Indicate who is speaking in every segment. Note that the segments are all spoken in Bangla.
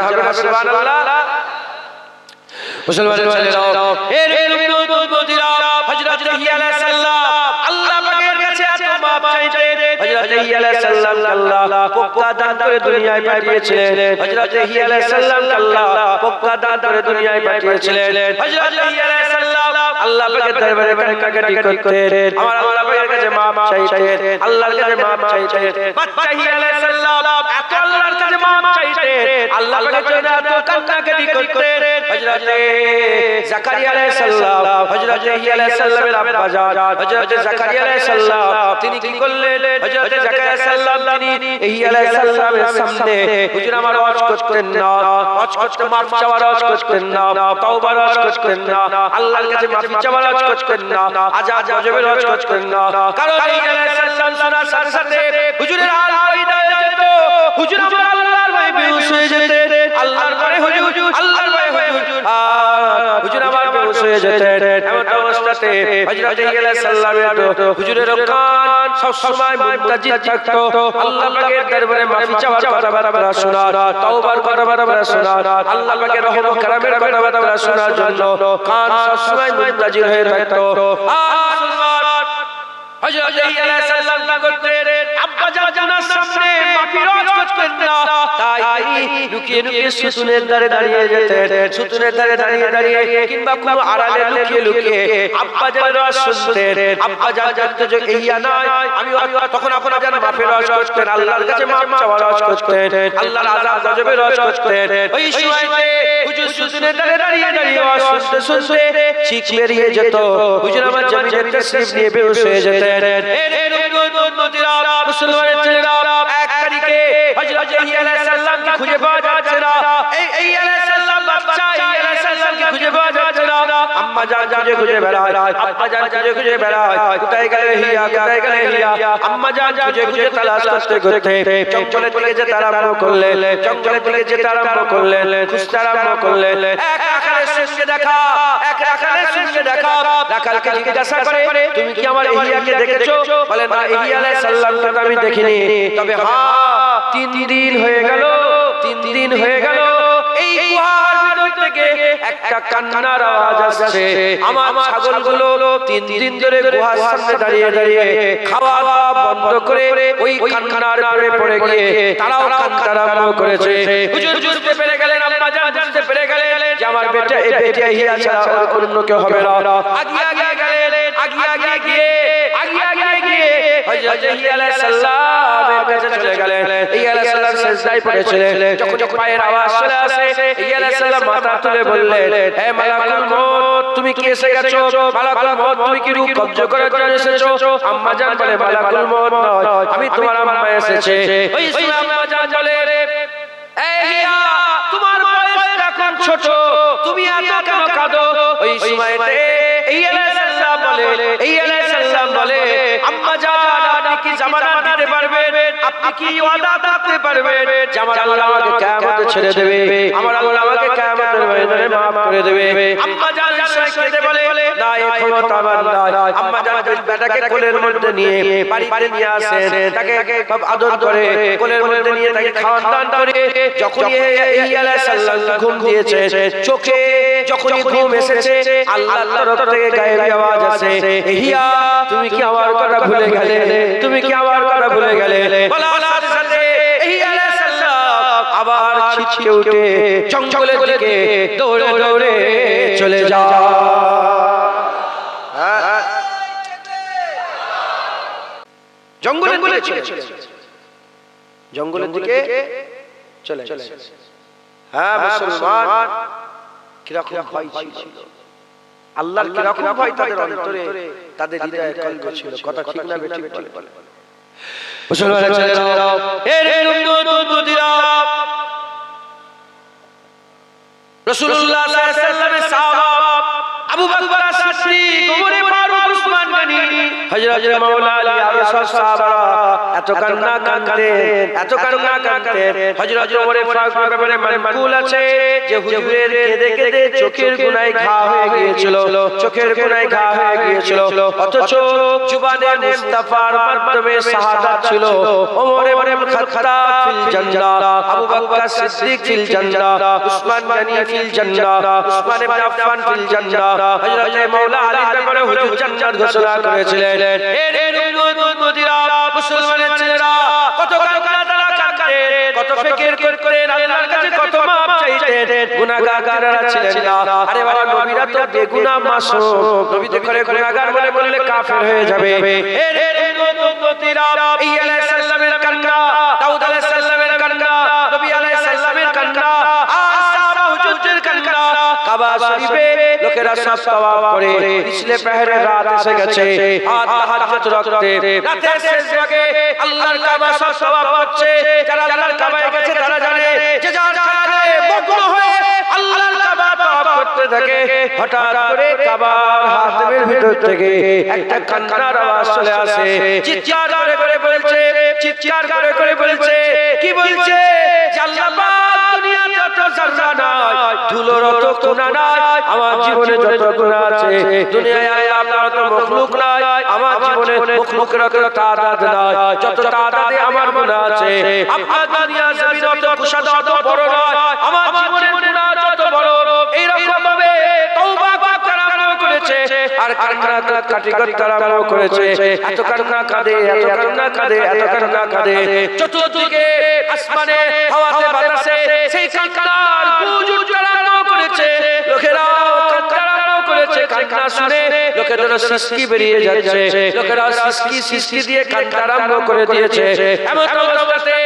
Speaker 1: হবে না সুবহানাল্লাহ মুসলমানের ছেলেরাও এর উম্মতিরা হযরত ইয়া আলাইহিস সালাম আল্লাহ পাকের কাছে এত মাপ চাইতেন হযরত ইয়া আলাইহিস সালাম আল্লাহ পক্কা দান করে দুনিয়ায় পাঠিয়েছিলেন হযরত ইয়া আলাইহিস সালাম আল্লাহ পক্কা দান করে দুনিয়ায় পাঠিয়েছিলেন হযরত ইয়া আলাইহিস সালাম আল্লাহ পাকের দরবারে কান্নাকাটি করতেন আমার আল্লাহ পাকের কাছে মাপ চাইতেন আল্লাহর কাছে মাপ চাইতেন বাচ্চা ইয়া আলাইহিস সালাম এত আল্লাহর কাছে মাপ চাইতেন আল্লাহ পাকের জন্য এত কান্নাকাটি করতেন হযরত জাকারিয়া আলাইহিস সালাম হযরত ইয়া আলাইহিস সালামের আব্বা জান হযরত জাকারিয়া আলাইহিস সালাম তিনি কি করলেন হযরত জাকারিয়া আলাইহিস সালাম তিনি ইয়া আলাইহিস সালামের সামনে হুজুর আমার ওয়াজ করতেন না ওয়াজ করতে মাফ চাওয়ার ওয়াজ করতেন না তওবার ওয়াজ করতেন না আল্লাহর কাছে মাফি চাওয়ার ওয়াজ করতেন না আজাদ ওয়াজিবের ওয়াজ করতেন না কারণ ইয়া আলাইহিস সালাম শোনার সাথে সাথে হুজুরের হাল পয়দা হয়ে যেত হুজুর আমার আল্লাহর ভয়ে বেহুশ হয়ে যেতেন আল্লাহর ভয়ে হুজুর আল্লাহর ভয়ে হুজুর হুজুর আমার বেহুশ হয়ে যেতেন এমন অবস্থাতে হযরত ইয়া আলাইহিস সালামের হুজুরের কান সব সময় মুনতাজির থাকতো আল্লাহ পাকের দরবারে মাফি চাওয়ার কথাবার্তা শোনার তওবার কথাবার্তা শোনার আল্লাহ পাকের রহমত কারামের কথাবার্তা শোনার জন্য কান সব সময় মুনতাজির হয়ে থাকতো হযরত ইয়া আলাইহিস সালাম কি করতেন আব্বা জানার সামনে মাফির ওয়াজ করতেন না তাই লুকিয়ে লুকিয়ে সুতুনের ধারে দাঁড়িয়ে যেতেন সুতুনের ধারে দাঁড়িয়ে দাঁড়িয়ে কিংবা কোনো আড়ালে লুকিয়ে লুকিয়ে আব্বা জানের ওয়াজ শুনতেন আব্বা জানতো যে ইয়া নয় আমি তখন আপনা জান মাফির ওয়াজ করতেন আল্লাহর কাছে মাফ চাওয়ার ওয়াজ করতেন আল্লাহর আযাব গজবের ওয়াজ করতেন ওই সময়তে হুজুর সুতুনের ধারে দাঁড়িয়ে দাঁড়িয়ে ওয়াজ শুনতে শুনতে চিক বেরিয়ে যেত হুজুর আমার জমিনের তাসরিফ নিয়ে বেহুশ হয়ে যেতেন মুসলমানের ছেলেরা এক তারিখে হযরত ইয়া আলাইহিস সালামকে খুঁজে পাওয়া যাচ্ছে না এই আলাইহিস সালাম বাচ্চা ইয়া আলাইহিস সালামকে খুঁজে পাওয়া যাচ্ছে না আম্মা জান খুঁজে বেড়ায় আব্বা জান খুঁজে বেড়ায় কোথায় গেলে হিয়া কোথায় গেলে হিয়া আম্মা জান খুঁজে তালাশ করতে করতে জঙ্গলের দিকে যেতে আরম্ভ করলেন জঙ্গলের দিকে যেতে আরম্ভ করলেন খুঁজতে আরম্ভ করলেন এক রাখালের সঙ্গে দেখা এক রাখালের সঙ্গে দেখা রাখালকে জিজ্ঞাসা করে তুমি কি আমার ইহিয়াকে দেখেছো বলে না ইহিয়া আলাইহিস সালামকে তো আমি দেখিনি তবে হ্যাঁ 3 দিন হয়ে গেল 3 দিন হয়ে গেল এই গুহার ভিতর থেকে একটা কান্নার আওয়াজ আসছে আমার ছাগলগুলো 3 দিন ধরে গুহার সামনে দাঁড়িয়ে দাঁড়িয়ে খাওয়া দাওয়া বন্ধ করে ওই কান্নার পরে পড়ে গিয়ে তারাও কান্না আরম্ভ করেছে হুজুর বুঝতে পেরে গেলেন আম্মা জান বুঝতে পেরে গেলেন যে আমার বেটা এই বেটা ইহিয়া ছাড়া আর কোনো কেউ হবে না আগিয়ে গেলেন আগিয়ে গিয়ে হযরত ইয়া আলাইহিস সালামের কাছে চলে গেলেন ইয়া আলাইহিস সালাম সিজদায় পড়েছিলেন যখন পায়ের আওয়াজ চলে আসে ইয়া আলাইহিস সালাম মাথা তুলে বললেন হে মালাকুল মউত তুমি কি এসে গেছো মালাকুল মউত তুমি কি রূহ কবজ করার জন্য এসেছো আম্মা জান বলে মালাকুল মউত নয় আমি তোমার আম্মা এসেছে ওই সময় আম্মা জান বলে এই হিয়া তোমার বয়স এখন ছোট তুমি এত কেন কাঁদো ওই সময়তে ইয়া আলাইহিস সালাম বলে আম্মা জান আপনি কি জামানত দিতে পারবেন আপনি কি ওয়াদা করতে পারবেন যে আমার আল্লাহ আমাকে কিয়ামতে ছেড়ে দেবে আমার আল্লাহ আমাকে কিয়ামতের ময়দানে maaf করে দেবে আম্মা জান সাইকেতে বলে না এই ক্ষমতা আমার নাই আম্মা জান বেটাকে কোলের মধ্যে নিয়ে বাড়ি নিয়ে আসেন তাকে খুব আদর করে কোলের মধ্যে নিয়ে তাকে খাওয়ান দান করে যখন ইয়া আলাইহিস সালাম ঘুম দিয়েছে চোখে যখনই ঘুম এসেছে আল্লাহর তরফ থেকে গায়েবী আওয়াজ আসে ইহিয়া তুমি কি আমার কথা ভুলে গেলে তুমি কি আমার কথা ভুলে গেলে বলার সাথে ইহিয়া আলাইহিস সালাম আবার ছিটকে উঠে জঙ্গলের দিকে দৌড়ে দৌড়ে চলে যায় জঙ্গলের দিকে চলে হ্যাঁ মুসলমান কিরকম ভয় ছিল আল্লাহর কিরকম ভয় তাদের অন্তরে তাদের হৃদয়ে কলবে ছিল কথা ঠিক না বেঠিক বলে মুসলমানের ছেলেরা এর উম্মতিরা রাসূলুল্লাহ সাল্লাল্লাহু আলাইহি ওয়াসাল্লামের সাহাবা আবু বকর সিদ্দিক ওমর ফারুক উসমান গনি হযরত মাওলা আলী আর সাহাবারা এত কান্না কাঁদতেন হযরত ওমর ফারুকের ব্যাপারে মানকুল আছে যে হুজুরের কেঁদে কেঁদে চোখের কোণায় ঘা হয়ে গিয়েছিল অথচ জুবানে মুস্তাফার মাধ্যমে শাহাদাত ছিল ওমর ইবনে খাত্তাব ফিল জান্নাহ আবু বকর সিদ্দিক ফিল জান্নাহ উসমান গনি ফিল জান্নাহ উসমান ইবনে আফফান ফিল জান্নাহ হযরত মাওলা আলীর ব্যাপারে হুজুর জান্নাত ঘোষণা করেছিলেন। এর উম্মতীরা মুসলমানের ছেলেরা কত কান্না তারা কাঁদতেন, কত ফিকির করতেন, আল্লাহর কাছে কত মাপ চাইতেন। গুনাহগাররা ছিলেন না। আরে বাবা নবীরা তো বেগুনাহ মাসুম, নবী তো করে গুনাহগার বলে বললে কাফের হয়ে যাবে। এর উম্মতীরা এই আলাইহিস সালামের কান্না, দাউদ আলাইহিস সালামের কান্না, নবী আলাইহিস সালামের কান্না, আসহাবা হুজুরদের কান্না, কাবা শরীফে লোকেরা সব তাওয়াফ করে, পিছলে পেহরে রাত এসে গেছে, আর তাহাজ্জুদ রাখতে রাতের শেষ ভাগে আল্লাহর কাবা সব তাওয়াফ করছে। যারা আল্লাহর কাবায় গেছে তারা জানে যে যার কারণে মগ্ন হয়ে আল্লাহর কাবা তাওয়াফ করতে থাকে, হঠাৎ করে কাবার হাতের ভিতর থেকে একটা কান্নার আওয়াজ চলে আসে। চিৎকার করে করে বলছে কি বলছে যে আল্লাহ পাক দুনিয়াতে যত যারা নাই, ধুলোর তো কোনা নাই, আমার জীবনে যত গুনাহ আছে দুনিয়ায় আল্লাহর তো মখলুক নাই, আমার জীবনে মখলুকের তো তাদাদ নাই, যত তাদাদে আমার গুনাহ আছে আপনার দুনিয়া জমিন তো কুশাদা তো বড় নয়, আমার জীবনের গুনাহ যত বড়। এইরকম ভাবে তওবা করা আরম্ভ করেছে আর কান্না কাটি আরম্ভ করেছে। এত কান্না কাঁদে চতুর্দিকে আসমানে হাওয়াতে বাতাসে সেই কান্নার গুঞ্জ আরম্ভ করেছে। লোকেরা কান্না করেছে, কান্না শুনে লোকেদের সিসকি বেরিয়ে যাচ্ছে, লোকেরা সিসকি দিয়ে কান্না আরম্ভ করে দিয়েছে। এমন অবস্থাতে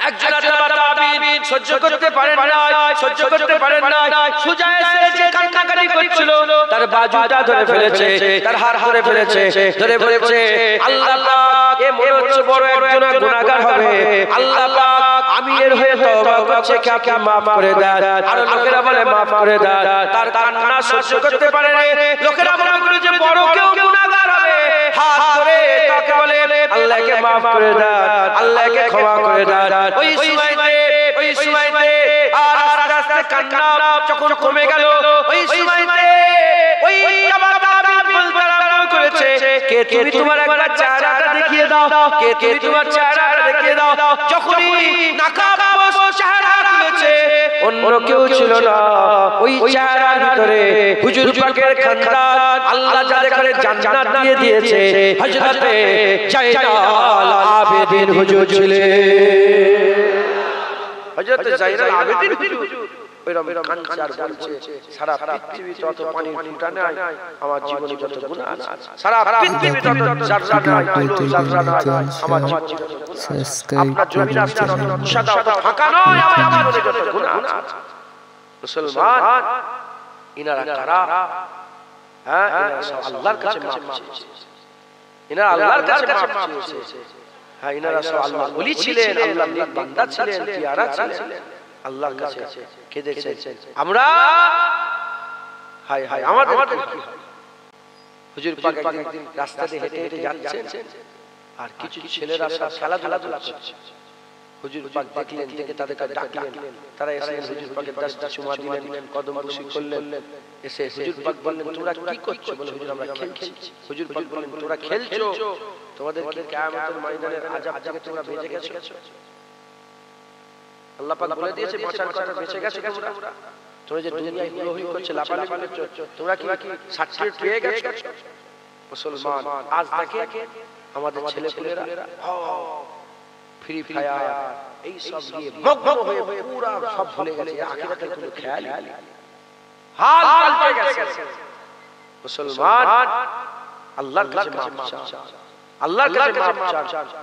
Speaker 1: একজন তাবিঈন সহ্য করতে পারেন না, সোজা এসে যে কান্নাকাটি করছিল তার বাজুটা ধরে ফেলেছে, তার হাত ধরে ফেলেছে, ধরে বলেছে আল্লাহ পাক এ মনে হচ্ছে বড় একজন গুনাহগার হবে, আল্লাহ পাক আমি এর হয়ে তওবা করছি, আপনি maaf করে দেন। আর লোকেরা বলে maaf করে দেন, তার কান্না সহ্য করতে পারে না। লোকেরা মনে করে যে বড় কেউ গুনাহগার হবে, হাত ধরে তাকে বলে আল্লাহকে maaf করে দেন, আল্লাহকে ক্ষমা করে দেন। ওই সময়তে আর আস্তে আস্তে কান্না যখন কমে গেল, ওই সময়তে ওই তাবিঈন বলতে আরম্ভ করেছে, কে তুমি তোমার একবার চেহারাটা দেখিয়ে দাও, কে তুমি তোমার চেহারাটা দেখিয়ে দাও। যখনই নাকাবপোশ চেহারা তুলেছে, অন্য কেউ ছিল না, ওই চেহারার ভিতরে হুজুর পাকের খানদান আল্লাহ যাদের করে জান্নাত দিয়ে দিয়েছে, হযরতে জাইনাল আবেদিন হুজুর ছিলেন। হযরত জাইনাল আবেদিন হুজুর ওইরকম কাঞ্চার বলছে সারা পৃথিবীতে যত পানির ফুঁটা নাই, আমার জীবনে যত গুনাহ আছে, সারা পৃথিবীতে যত জাররা নাই, জাররা নাই, আমার জীবনে আপনার জমিন আসমান সাদা ফাঁকা নয়, আমার জীবনে যত গুনাহ আছে। মুসলমান ইনারা কারা? হ্যাঁ, ইনারা সব আল্লাহর কাছে মাফ চেয়েছে, ইনারা আল্লাহর কাছে মাফ চেয়েছে। হ্যাঁ, ইনারা সব আল্লাহর ওলি ছিলেন, আল্লাহর নেক বান্দা ছিলেন, পিয়ারা ছিলেন, আল্লাহর কাছে কেঁদেছেন। আমরা হায় হায় আমাদের কি হয়? হুজুর পাক একদিন রাস্তাতে হেঁটে হেঁটে যাচ্ছেন, আর কিছু ছেলেরা সব খেলাধুলা করছে। হুজুর পাক দেখলেন, দেখে তাদেরকে ডাকলেন, তারা এসে হুজুর পাকের দশটা চুমা দিলেন, কদম বসি করলেন। এসে হুজুর পাক বললেন, তোমরা কি করছো? বলে হুজুর আমরা খেলছি। হুজুর পাক বললেন, তোমরা খেলছো, তোমাদের কি কিয়ামতের ময়দানের আযাব থেকে তোমরা বেঁচে গেছো? আল্লাহ পাক বলে দিয়েছে বাঁচার কথা, বেঁচে গেছো তোমরা। তোমরা যে দুনিয়ায় হুলোহুলি করছো, লাপালাপি করছো, তোমরা কি সার্টিফিকেট পেয়ে গেছো? মুসলমান আজ দেখে আমাদের ছেলেপুলেরা ফ্রি ফায়ার এই সব দিয়ে মগ্ন হয়ে পুরো সব ভুলে গেছে, আখিরাতের কোনো খেয়াল নেই, হাল পাল্টে গেছে। মুসলমান আল্লাহর কাছে মাফ চাও, আল্লাহর কাছে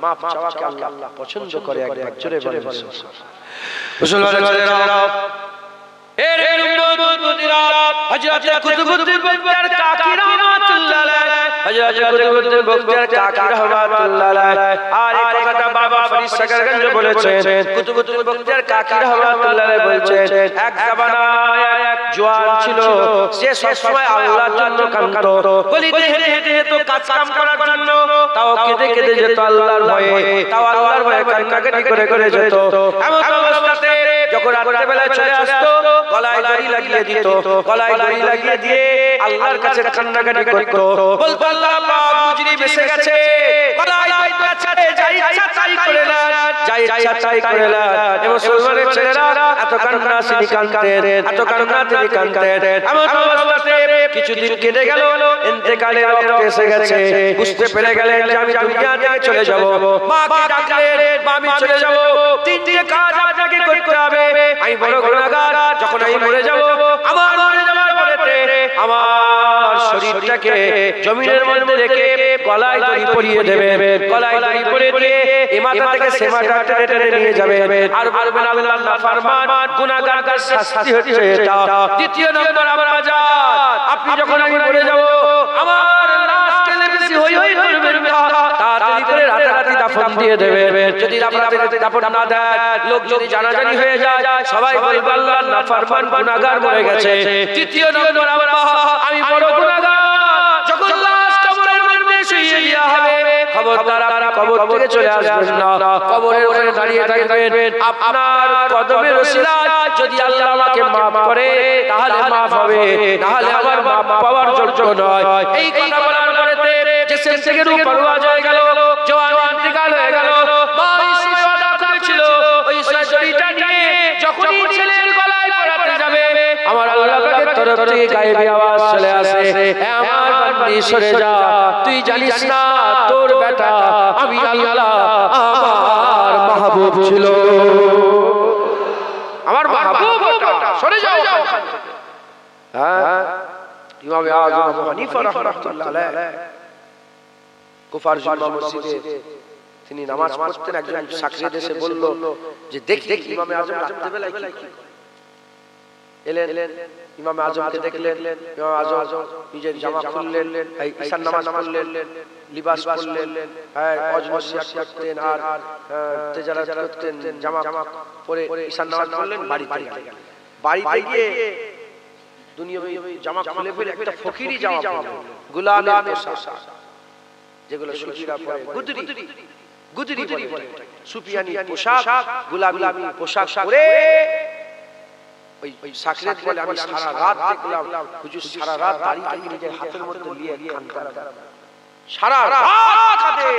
Speaker 1: মাফ চাওয়াকে আল্লাহ পছন্দ করে। একবার জোরে বলে মুসলমানের ছেলেরা, এর উম্মতিরা হযরত কুতুবুদ্দিন বকর কাকি রাহমাতুল্লাহ আলাইহি হযরত কুতুবউদ্দিন বখতিয়ার কাকি রাহমাতুল্লাহ আলাইহি আর এই কথাটা বাবা ফরিদ সাগরগঞ্জ বলেছেন কুতুবউদ্দিন বখতিয়ার কাকি রাহমাতুল্লাহ আলাইহি বলছেন এক জামানায় এক জওয়ান ছিল সে সব সময় আল্লাহর জন্য কাঁদতো গলিতে হেঁটে হেঁটে তো কাজ কাম করার জন্য তাও কেঁদে কেঁদে যেত আল্লাহর ভয়ে তাও আল্লাহর ভয়ে কান্নাকাটি করে করে যেত এমন অবস্থাতে যখন রাতের বেলায় চলে আসতো গলায় দড়ি লাগিয়ে দিত গলায় দড়ি লাগিয়ে দিয়ে আল্লাহর কাছে কান্নাকাটি করতো বলতো আল্লাহ পাক মুজরি বেঁচে গেছে গলায় দড়ি ছেড়ে যাই ইচ্ছা তাই করে না যাই ইচ্ছা তাই করে না এ মুসলমানের ছেলেরা এত কান্না তিনি কাঁদতেন এত কান্না তিনি কাঁদতেন এমন অবস্থাতে কিছুদিন কেটে গেল ইন্তেকালের ওয়াক্ত এসে গেছে বুঝতে পেরে গেলেন যে আমি দুনিয়া থেকে চলে যাব মাকে ডাকলেন মা আমি চলে যাব তিনটে কাজ আপনাকে করতে হবে আমি বড় গুনাহগার যখন আমি মরে যাব আমার মরে যাওয়ার পরেতে আমার শরীরটাকে জমিনের মধ্যে রেখে গলায় দড়ি পরিয়ে দেবেন গলায় দড়ি পরিয়ে দিয়ে এই মাথা থেকে সে মাথা টেনে টেনে নিয়ে যাবেন আর বলবেন আল্লাহর নাফরমান গুনাহগারদের শাস্তি হচ্ছে এটা দ্বিতীয় নম্বর আমার বাজার আপনি যখন আমি মরে যাব আমার লাশ কেলে বেশি হই হই করবেন না তাড়াতাড়ি করে রাতারাতি দাফন দিয়ে দেবেন যদি রাতারাতি দাফন না দেন লোক যদি জানাজানি হয়ে যায় সবাই বলবে আল্লাহর নাফরমান গুনাহগার মরে গেছে তৃতীয় নম্বর আমার আমি বড় গুনাহগার যখন লাশ কবরের মধ্যে শুইয়ে দেওয়া হবে খবরদার আপনি কবর থেকে চলে আসবেন না কবরের ওখানে দাঁড়িয়ে থাকবেন আপনার কদমের ওসিলায় যদি আল্লাহ আমাকে maaf করে তাহলে maaf হবে তাহলে আমার maaf পাওয়ার যোগ্য নয় এই কথা বলার পরেতে জিসম থেকে রূহ পরওয়াজ হয়ে গেল জওয়ান ইন্তেকাল হয়ে গেল মা ইসমাইল ওয়াদা করেছিল ওই শরীরটা নিয়ে যখনই ছেলের গলায় পরাতে যাবে আমার আল্লাহ পাকের তরফ থেকে গায়েবী আওয়াজ চলে আসে হে আমার বান্দি সরে যা তুই জানিস না তোর বেটা আমি আল্লাহ আমার মাহবুব ছিল আমার মাহবুব সরে যাও হ্যাঁ ইমাম আযম আবু হানিফা রাহমাতুল্লাহ আলাইহি কুফার জুম্মা মসজিদে তিনি নামাজ পড়তেন একজন সাকরিদ এসে বলল যে দেখ ইমাম আযম রাতে বেলায় কি এলেন ইমাম আযমকে দেখলেন ইমাম আযম নিজের জামা খুললেন ঈশার নামাজ পড়লেন লিবাস পরলেন অজনসিয়াত করতেন আর তেজারাত করতেন জামা পরে ঈশার নামাজ পড়লেন বাড়িতে গিয়ে দুনিয়াবি জামা খুলে ফেলে একটা ফকিরি জামা গোলামের পোশাক যেগুলো সুফিরা পরে গুদরি বলে সুফিয়ানি পোশাক গোলামি পোশাক পরে ওই সাকরেত বলে আমি সারা রাত দেখলাম হুজুর সারা রাত দাড়িটাকে নিজের হাতের মধ্যে নিয়ে কাঁদতেন সারা রাত কাঁদে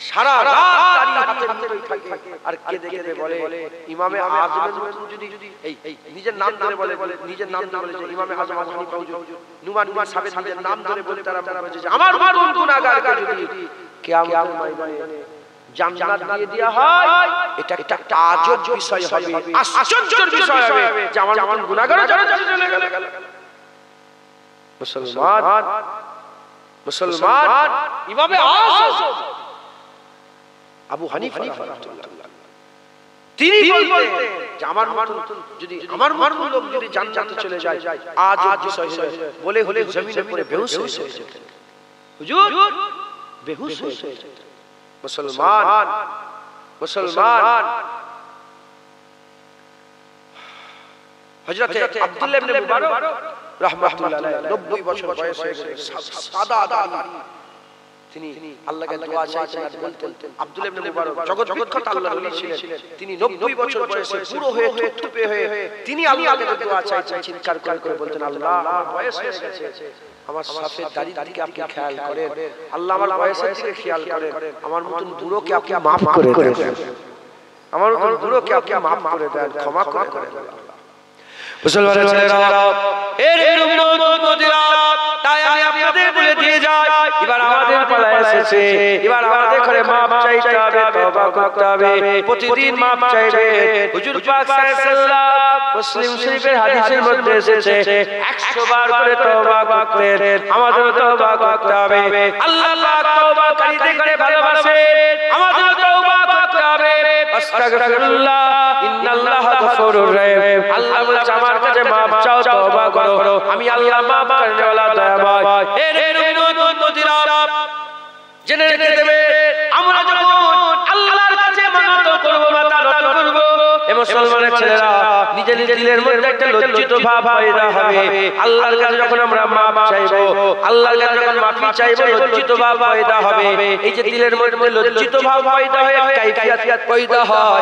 Speaker 1: সারা রাত দাড়ি হাতের মধ্যে থাকে আর কেঁদে কেঁদে বলে ইমামে আযমের মতো যদি এই নিজের নাম ধরে বলে নিজের নাম ধরে বলে যে ইমামে আযম আবু হানিফা হুজুর নুমান সাহেব নিজের নাম ধরে বলতে আরম্ভ করেছে যে আমার গুনাহগারকে যদি কিয়ামতের ময়দানে জান্নাত দিয়ে দেয়া হয় এটা একটা আজব বিষয় হবে আশ্চর্যের বিষয় হবে যে আমার গুনাহগার জান্নাতে চলে গেল মুসলমান ইমামে আযম আবু হানিফা রাহমাতুল্লাহ তিনি বলতেন যে আমার মতো লোক যদি জান্নাতে চলে যায় আজব বিষয় বলে হলে জমিনে পড়ে বেহুশ হয়ে যেতেন হুজুর বেহুশ হয়ে যেতেন মুসলমান হযরত আব্দুল্লাহ ইবনে মুবারক রাহমাতুল্লাহ আলাইহি 90 বছর বয়সে সাদা দাড়ি তিনি আল্লাহকে দোয়া চাইতেন আর বলতেন আব্দুল্লাহ ইবনে মুবারক জগৎখ্যাত আল্লাহর ওলি ছিলেন তিনি 90 বছর বয়সে পুরো হয়ে থুপথুপে হয়ে তিনি আল্লাহকে দোয়া চাইতেন চিৎকার করে বলতেন আল্লাহ আমার বয়স হয়ে গেছে আমার সফেদ দাড়ির দিকে আপনি খেয়াল করেন আল্লাহ আমার বয়সের দিকে খেয়াল করেন আমার মতন বুড়োকে আপনি maaf করে দেন আমার মতন বুড়োকে আপনি maaf করে দেন ক্ষমা করে দেন মুসলমানের ছেলেরা এর উম্মতরা তাই আমি আপনাদের বলে দিয়ে যাই এবার আমাদের পালা এসেছে এবার আমাদের ঘরে maaf চাইতে হবে তওবা করতে হবে প্রতিদিন maaf চাইবে হুজুর পাক সাল্লাল্লাহু মুসলিম শরীফের হাদিসের মধ্যে এসেছে 100 বার করে তওবা করতেন আমাদের তওবা করতে হবে আল্লাহ পাক তওবাকারীদের করে ভালোবাসেন আমাদের তওবা করতে হবে আস্তাগফিরুল্লাহ ইন্নাল্লাহা গফুরুর রহিম। আল্লাহ বলছে আমার কাছে মাফ চাও, তওবা করো, আমি আল্লাহ মাফ করনে ওয়ালা দয়াময়। এর উম্মতিরা জেনে রেখে দেবে, আমরা যখন আল্লাহর কাছে মানত করব, মাথা নত করব, এ মুসলমানের ছেলেরা নিজের দিলের মধ্যে একটা লজ্জিত ভাব পয়দা হবে। আল্লাহর কাছে যখন আমরা মাফ চাইবো, আল্লাহর কাছে যখন মাফি চাইবো, লজ্জিত ভাব পয়দা হবে। এই যে দিলের মধ্যে লজ্জিত ভাব পয়দা হয়, কাইফিয়াত পয়দা হয়,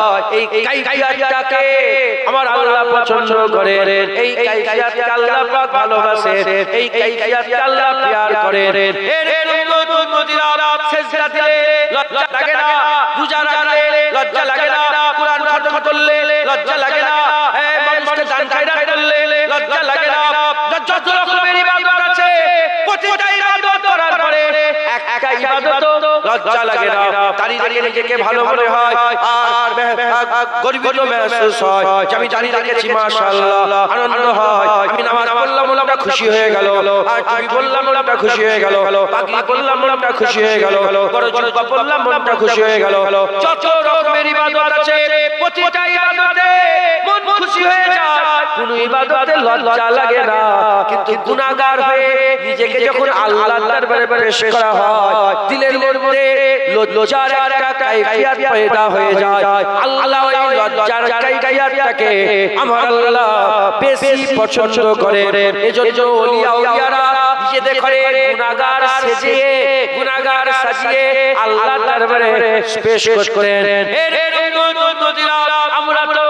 Speaker 1: এই কাইফিয়াতটাকে আমার আল্লাহ পছন্দ করেন, এই কাইফিয়াতকে আল্লাহ পাক ভালোবাসেন, এই কাইফিয়াতকে আল্লাহ প্যার করেন। এর উম্মতিরা সেজদা দিলে লজ্জা লাগে না, রোজা রাখলে লজ্জা লাগে না, কুরআন খতম করলে লজ্জা লাগে না, মানুষকে দান খায়রাত করলে লজ্জা লাগে না। যত রকমের ইবাদত আছে, প্রতিটা ইবাদত করার পরে একটা ইবাদত লজ্জা লাগে না, দাঁড়িয়ে নিজেকে ভালো মনে হয় আর গর্বিত महसूस হয় যে আমি দাঁড়িয়ে রেখেছি, মাশাআল্লাহ, আনন্দ হয়। আমি নামাজ পড়লাম, মনটা খুশি হয়ে গেল, আর আমি বললাম মনটা খুশি হয়ে গেল, পাগড়ি পরলাম মনটা খুশি হয়ে গেল, বড় জুব্বা পরলাম মনটা খুশি হয়ে গেল। যত রকমের ইবাদত আছে, প্রতিটা ইবাদতে মন খুশি হয়ে যায়, কোন ইবাদতে লজ্জা লাগে না। কিন্তু গুনাহগার হয়ে নিজেকে যখন আল্লাহর দরবারে পেশ করা হয়, দিলের মধ্যে লজ্জার একটা কাইফিয়াত পয়দা হয়ে যায়। আল্লাহ ওই লজ্জার কাইফিয়াতটাকে আমার আল্লাহ বেশি পছন্দ করেন। এজন্য ওলিয়ারা নিজেদের ঘরে গুনাহগার সেজিয়ে, গুনাহগার সাজিয়ে আল্লাহর দরবারে পেশ করেন। আমরা তো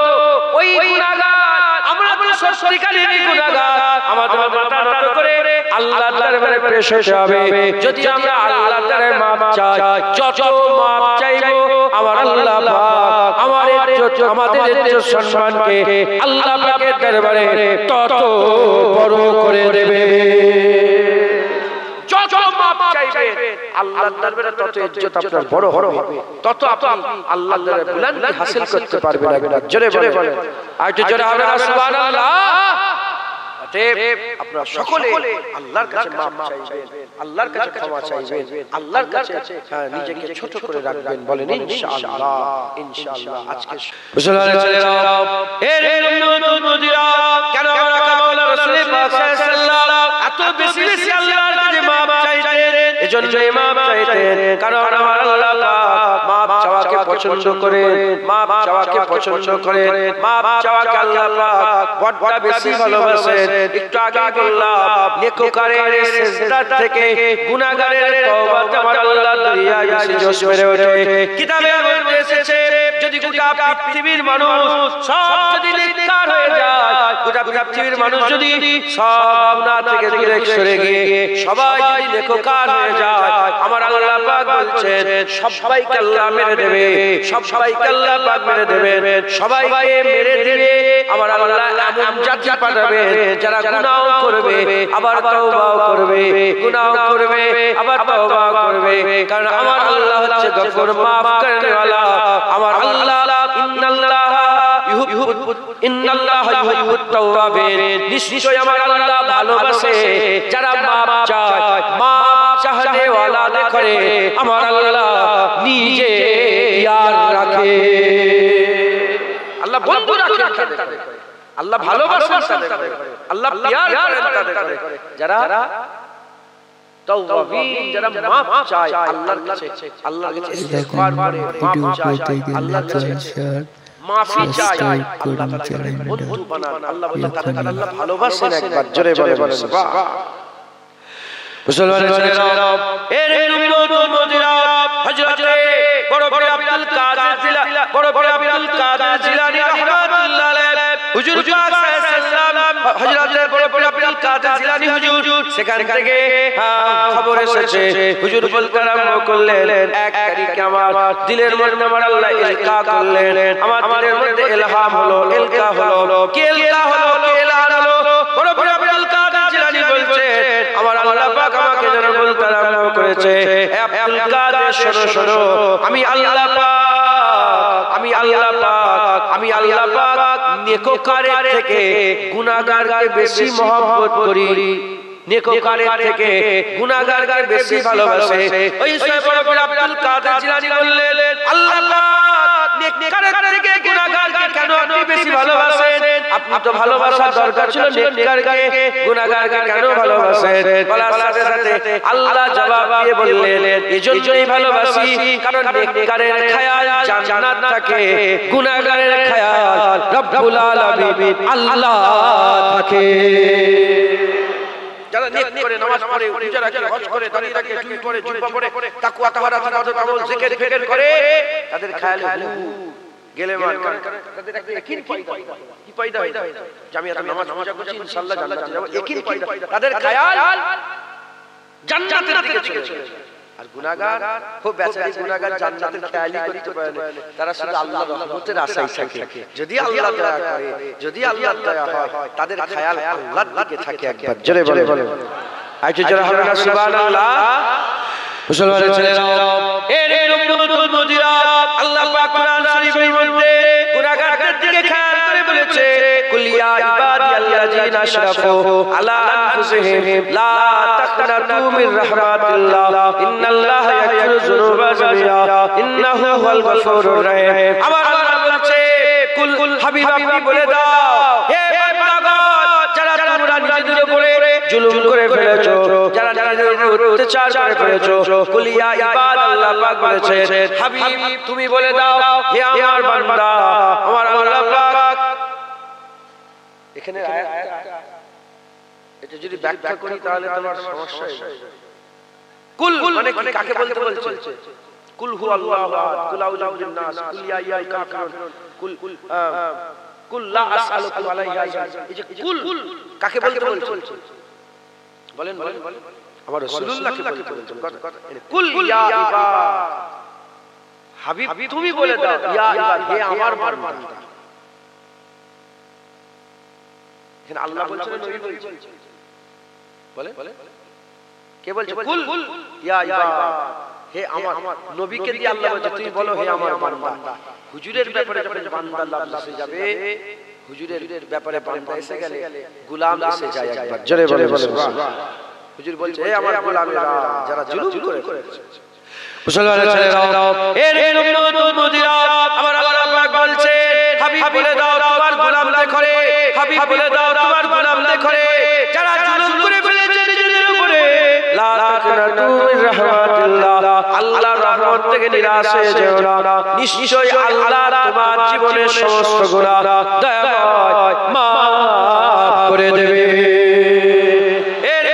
Speaker 1: ওই গুনাহগার, আমরা তো সত্যিকারের গুনাহগার, আমাদের মাথা নত করে আল্লাহর দরবারে পেশ হতে হবে। যদি আমরা আল্লাহর দরবারে মাপ চাই, যত মাপ চাইবো আমার আল্লাহ পাক আমাদের ইজ্জত সম্মানকে আল্লাহ পাকের দরবারে তত বড় করে দেবে। যত মাপ চাইবেন আল্লাহর দরবারে তত ইজ্জত আপনার বড় হবে, তত আপনি আল্লাহর দরবারে বুলন্দি হাসিল করতে পারবেন। একবার জোরে বলেন, আর জোরে আমরা সুবহানাল্লাহ। আপনারা সকলে আল্লাহর কাছে মাপ চাইবেন, আল্লাহর কাছে ক্ষমা চাইবেন, আল্লাহর কাছে নিজেকে ছোট করে রাখবেন। বলেন ইনশাআল্লাহ, ইনশাআল্লাহ। আজকে মুসলমানের ছেলেরা, এর উম্মতিরা, কেন আমরা কামাউলা রাসূল পাক সাল্লাল্লাহু আলাইহি ওয়াসাল্লাম এত বেশি বেশি আল্লাহর কাছে মাপ চাইতেন? এজন্য মাপ চাইতেন কারণ আমার আল্লাহ পাক মাপ চাওয়াকে পছন্দ করেন, মাপ চাওয়াকে পছন্দ করেন, মাপ চাওয়াকে আল্লাহ পাক বড় বেশি ভালোবাসেন। একটু আগে বললাম নেককারের সিজদা থেকে গুনাহগারের তওবাতে আমার আল্লাহ দরিয়ায় বেশি জোশ মেরে ওঠে। কিতাবের মধ্যে এসেছে যদি গোটা পৃথিবীর মানুষ সব যদি নেককার হয়ে যায়, গোটা পৃথিবীর মানুষ যদি সব গুনাহ থেকে দূরে সরে গিয়ে সবাই যদি নেককার হয়ে যায়, আমার আল্লাহ পাক বলছেন সবাইকে আল্লাহ মেরে দেবে, সবাইকে আল্লাহ পাক মেরে দেবেন, সবাইকে মেরে দিবে। আমার আল্লাহ এমন জাতি পাঠাবেন যারা গুনাহ করবে আবার তওবাও করবে, গুনাহ করবে আবার তওবাও করবে। কারণ আমার আল্লাহ হচ্ছে গফুর, মাফ করনে ওয়ালা। আমার আল্লাহ ইন্নাল্লাহা ইউহিব্বুত তাওয়াবিন, নিশ্চয় আমার আল্লাহ ভালোবাসে যারা মাফ চায়, মাফ চাহনে ওয়ালা করে আমার আল্লাহ নিজে ইয়ার রাখে। আল্লাহ বন্ধু রাখেন তাদের, আল্লাহ ভালোবাসেন তাদের, আল্লাহ প্যার করেন তাদের। যারা তাওয়াবিন, যারা মাফ চায় আল্লাহর কাছে, আল্লাহর কাছে ইস্তিগফার করে, মাফ চায় আল্লাহর কাছে, মাফি চায় আল্লাহ তাআলা বন্ধু বানান। আল্লাহ তাআলা আল্লাহ ভালোবাসেন। একবার জোরে বলেন সুবহান। মুসলমানের ছেলেরা, এর উম্মতিরা, হযরতে বড় আব্দুল কাদের জিলানী, বড় আব্দুল কাদের জিলানী রাহমাতুল্লাহ আলাইহি, হুজুর পাক সাল্লাল্লাহু হযরতে বড় আব্দুল কাদের জিলানী হুজুর, সেখান থেকে খবর এসেছে, হুজুর বলতে আরম্ভ করলেন, এক তারিখে আমার দিলের মধ্যে আমার আল্লাহ ইলকা করলেন, আমার দিলের মধ্যে ইলহাম হলো, ইলকা হলো। কি ইলকা হলো, কি ইলহাম হলো? বড় আব্দুল কাদের জিলানী বলছেন আমার আল্লাহ পাক আমাকে যেন বলতে আরম্ভ করেছে, হে আব্দুল কাদের শোনো, আমি আল্লাহ পাক নেককারের থেকে গুনাহগারকে বেশি মহব্বত করি, নেককারের থেকে গুনাহগারকে বেশি ভালোবাসে। ওই সময় বড় আব্দুল কাদের জিলানী বললেন, আল্লাহ পাক নেককারের থেকে গুনাহগারকে কেন আপনি বেশি ভালোবাসেন? আপনি তো ভালোবাসার দরকার ছিল নেককারকে, গুনাহগারকে কেন ভালোবাসেন? বলার সাথে সাথে আল্লাহ জবাব দিয়ে বললেন, এজন্যই ভালোবাসি কারণ নেককারের খেয়াল জান্নাত থাকে, গুনাহগারের খেয়াল রব্বুল আলামিন আল্লাহ থাকে। যারা নেক করে, নামাজ পড়ে, রোজা রাখে, হজ করে, দাঁড়িয়ে রাখে, টুপি পরে, জুব্বা পরে, তাকওয়া তাহারা ইবাদত আমল জিকির ফিকির করে, তাদের খেয়ালে গেলে মান তাদের একটা ইয়াকিন পয়দা হয়। কি পয়দা হয়? যে আমি এত নামাজ রোজা করছি ইনশাআল্লাহ জান্নাতে যাব, ইয়াকিন পয়দা। তাদের খেয়াল জান্নাতের দিকে চলে যায়। আর গুনাহগার খুব বেচারি গুনাহগার জান্নাতের খেয়ালই করতে পারে না, তারা শুধু আল্লাহর রহমতের আশায় থাকে। যদি আল্লাহ দয়া করে, যদি আল্লাহর দয়া হয়, তাদের খেয়াল আল্লাহর দিকে থাকে। একবার জোরে বলে আইছে, জোরে হবে না সুবহানাল্লাহ। মুসলমানের ছেলেরা, এর উম্মতুল মুদিরা, আল্লাহ পাক কোরআন শরীফের মধ্যে গুনাহগারদের দিকে খেয়াল করে বলেছে, কুল ইয়া ইবাদিয়াল্লাযিনা আশরাফু আলা আনফুসিহিম লা তাকনাতু মির রাহমাতিল্লাহ ইন্নাল্লাহা ইয়াগফিরু যুনুবা জামিআ ইন্নাহু হুয়াল গফুরুর রহিম। আমার আল্লাহ বলছে, কুল হাবিব আপনি বলে দাও, হে বান্দাগণ, যারা তোমরা নিজেদের উপরে জুলুম করে ফেলেছো, যারা নিজেদের উপর অত্যাচার করে ফেলেছো, কুল ইয়া ইবাদাল্লাহ পাক বলেছেন, হাবিব তুমি বলে দাও, হে আমার বান্দা, আমার আল্লাহ পাক। এখানে আয়াতটা এটা যদি ব্যাখ্যা করি তাহলে তোমার সমস্যা হবে। কুল মানে কি, কাকে বলতে বলছে? কুল হু আল্লাহু আহাদ, কুল আউযু বিন্নাস, কুল ইয়া আইয়ুহাল কাফিরুন, কুল লা আসআলুকুম আলাইহি আজরান। এই যে কুল কাকে বলতে বলছে? বলেন আমার রাসূলুল্লাহকে বলতে বলছেন। কুল ইয়া ইবাদ, হাবিব তুমি বলে দাও, ইয়া ইবাদ, হে আমার বান্দা। এখানে আল্লাহ বলছেন, নবী বলছেন? বলে কে বলছে? কুল ইয়া ইবাদ, হে আমার নবীকে দিয়ে আল্লাহ বলছে তুমি বলো হে আমার বান্দা। হুজুরের ব্যাপারে যখন বান্দা লফজ এসে যাবে, হুজুরের ব্যাপারে বান্দা এসে গেলে গোলাম এসে যায়। একবার জোরে বলে সুবহানাল্লাহ। হুজুর বলছে, হে আমার গোলামেরা যারা জুলুম করে ফেলেছে। মুসলমানের ছেলেরা, এর উম্মতুল মুদিরা, আমার আল্লাহ পাক বলছেন, হাবিব বলে দাও তোমার গোলামদের ঘরে, হাবিব বলে দাও তোমার গোলামদের ঘরে যারা জুলুম করে ফেলেছে নিজেদের উপরে, লা তাকনাতু মির রাহমাতিল্লাহ, আল্লাহর রহমত থেকে নিরাশ হয়ে যেও না, নিশ্চয়ই আল্লাহ তোমার জীবনের সমস্ত গুনাহ দয়াময় মাফ করে দেবে।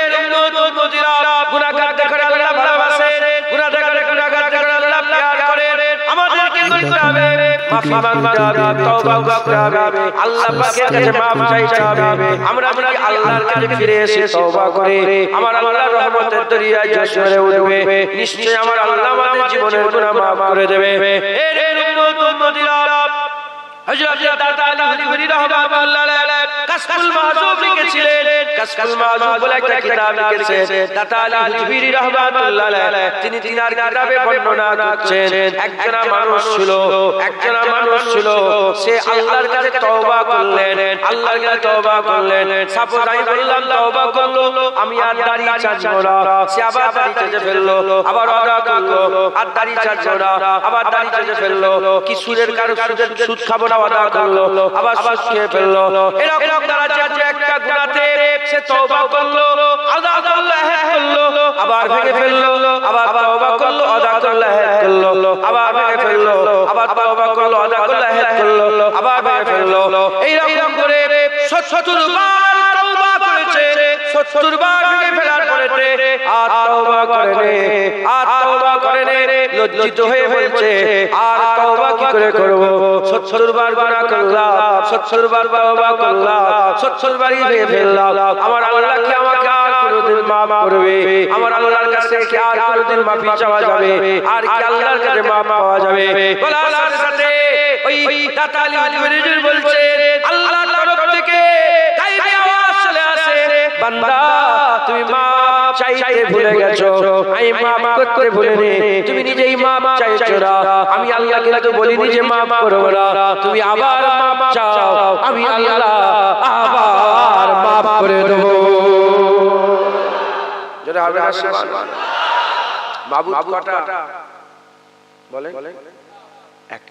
Speaker 1: এর উম্মতুল মুদিরা, গুনাহগারদের ঘরে আল্লাহ ভালোবাসেন, গুনাহগারদের ঘরে আল্লাহ প্যার করেন। আমাদেরকে করতে হবে মাফি মাঙ্গতে হবে, তওবা করতে হবে, আল্লাহ পাকের কাছে মাফ চাইতে হবে। আমরা যদি আল্লাহর কাছে ফিরে এসে তওবা করি, আমার আল্লাহর রহমতের দরিয়ায় জোশরে উঠবে, নিশ্চয়ই আমার আল্লাহ আমাদের জীবনের গুনাহ মাফ করে দেবে। এর উম্মতুল মুদিরা, হযরত দাতা আলী হুজুরি রাহমাতুল্লাহ আলাইহি কাশফুল মাহজুব লিখেছিলেন। কাশফুল মাহজুব বলে একটা কিতাব লিখেছেন দাতা আলী হুজুরি রাহমাতুল্লাহ আলাইহি। তিনি তিনার কিতাবে বর্ণনা করছেন, একজন মানুষ ছিল, সে আল্লাহর কাছে তওবা করলেন, আল্লাহর কাছে তওবা করলেন। সাপোজ আমি বললাম তওবা করলো, আমি আর দাড়ি চাচবো না, সে আবার দাড়ি চেঁচে ফেললো, আবার ওয়াদা করলো আর দাড়ি চাচবো না, আবার দাড়ি চেঁচে ফেললো। কি সুদের কারো সুদ খাবো না ওয়াদা করলো, আবার সুদ খেয়ে ফেললো। এরকম দ্বারা যে একটা গুনাহতে সে তওবা করলো, আদা করলো, আহদ করলো, আবার ভেঙে ফেললো, আবার তওবা করলো, আদা করলো, আহদ করলো, আবার ভেঙে ফেললো, আবার তওবা করলো, আদা করলো, আহদ করলো, আবার ভেঙে ফেললো। এইরকম করে ৭০ বার তওবা করেছে, ৭০ বার ভেঙে ফেলার পরেতে আর তওবা করেনি, লজ্জিত হয়ে বলছে আর তওবা কি করে করব? ৭০ বার গুনাহ করলাম, ৭০ বার তওবা করলাম, ৭০ বারই ভেঙে ফেললাম। আমার আল্লাহ কি আমাকে আর কোনোদিন মাফ করবে? আমার আল্লাহর কাছে কি আর কোনোদিন মাফি চাওয়া যাবে? আর কি আল্লাহর কাছে মাফ পাওয়া যাবে? বলার সাথে সাথে ওই দাতা আলী হুজুর বলছে, আল্লাহর তরফ থেকে গায়বী আওয়াজ চলে আসে, বান্দা তুমি মাফ চাইতে ভুলে গেছো, আমি মাফ করতে ভুলিনি, তুমি নিজেই মাফ চাইছো না। আমি আল্লাহ কিন্তু বলিনি যে মাফ করব না, তুমি আবার মাফ চাও, আমি আল্লাহ আবার মাফ করে দেব। যেটা হবে না সুবহানাল্লাহ। মাবুদ কটা বলেন? এক।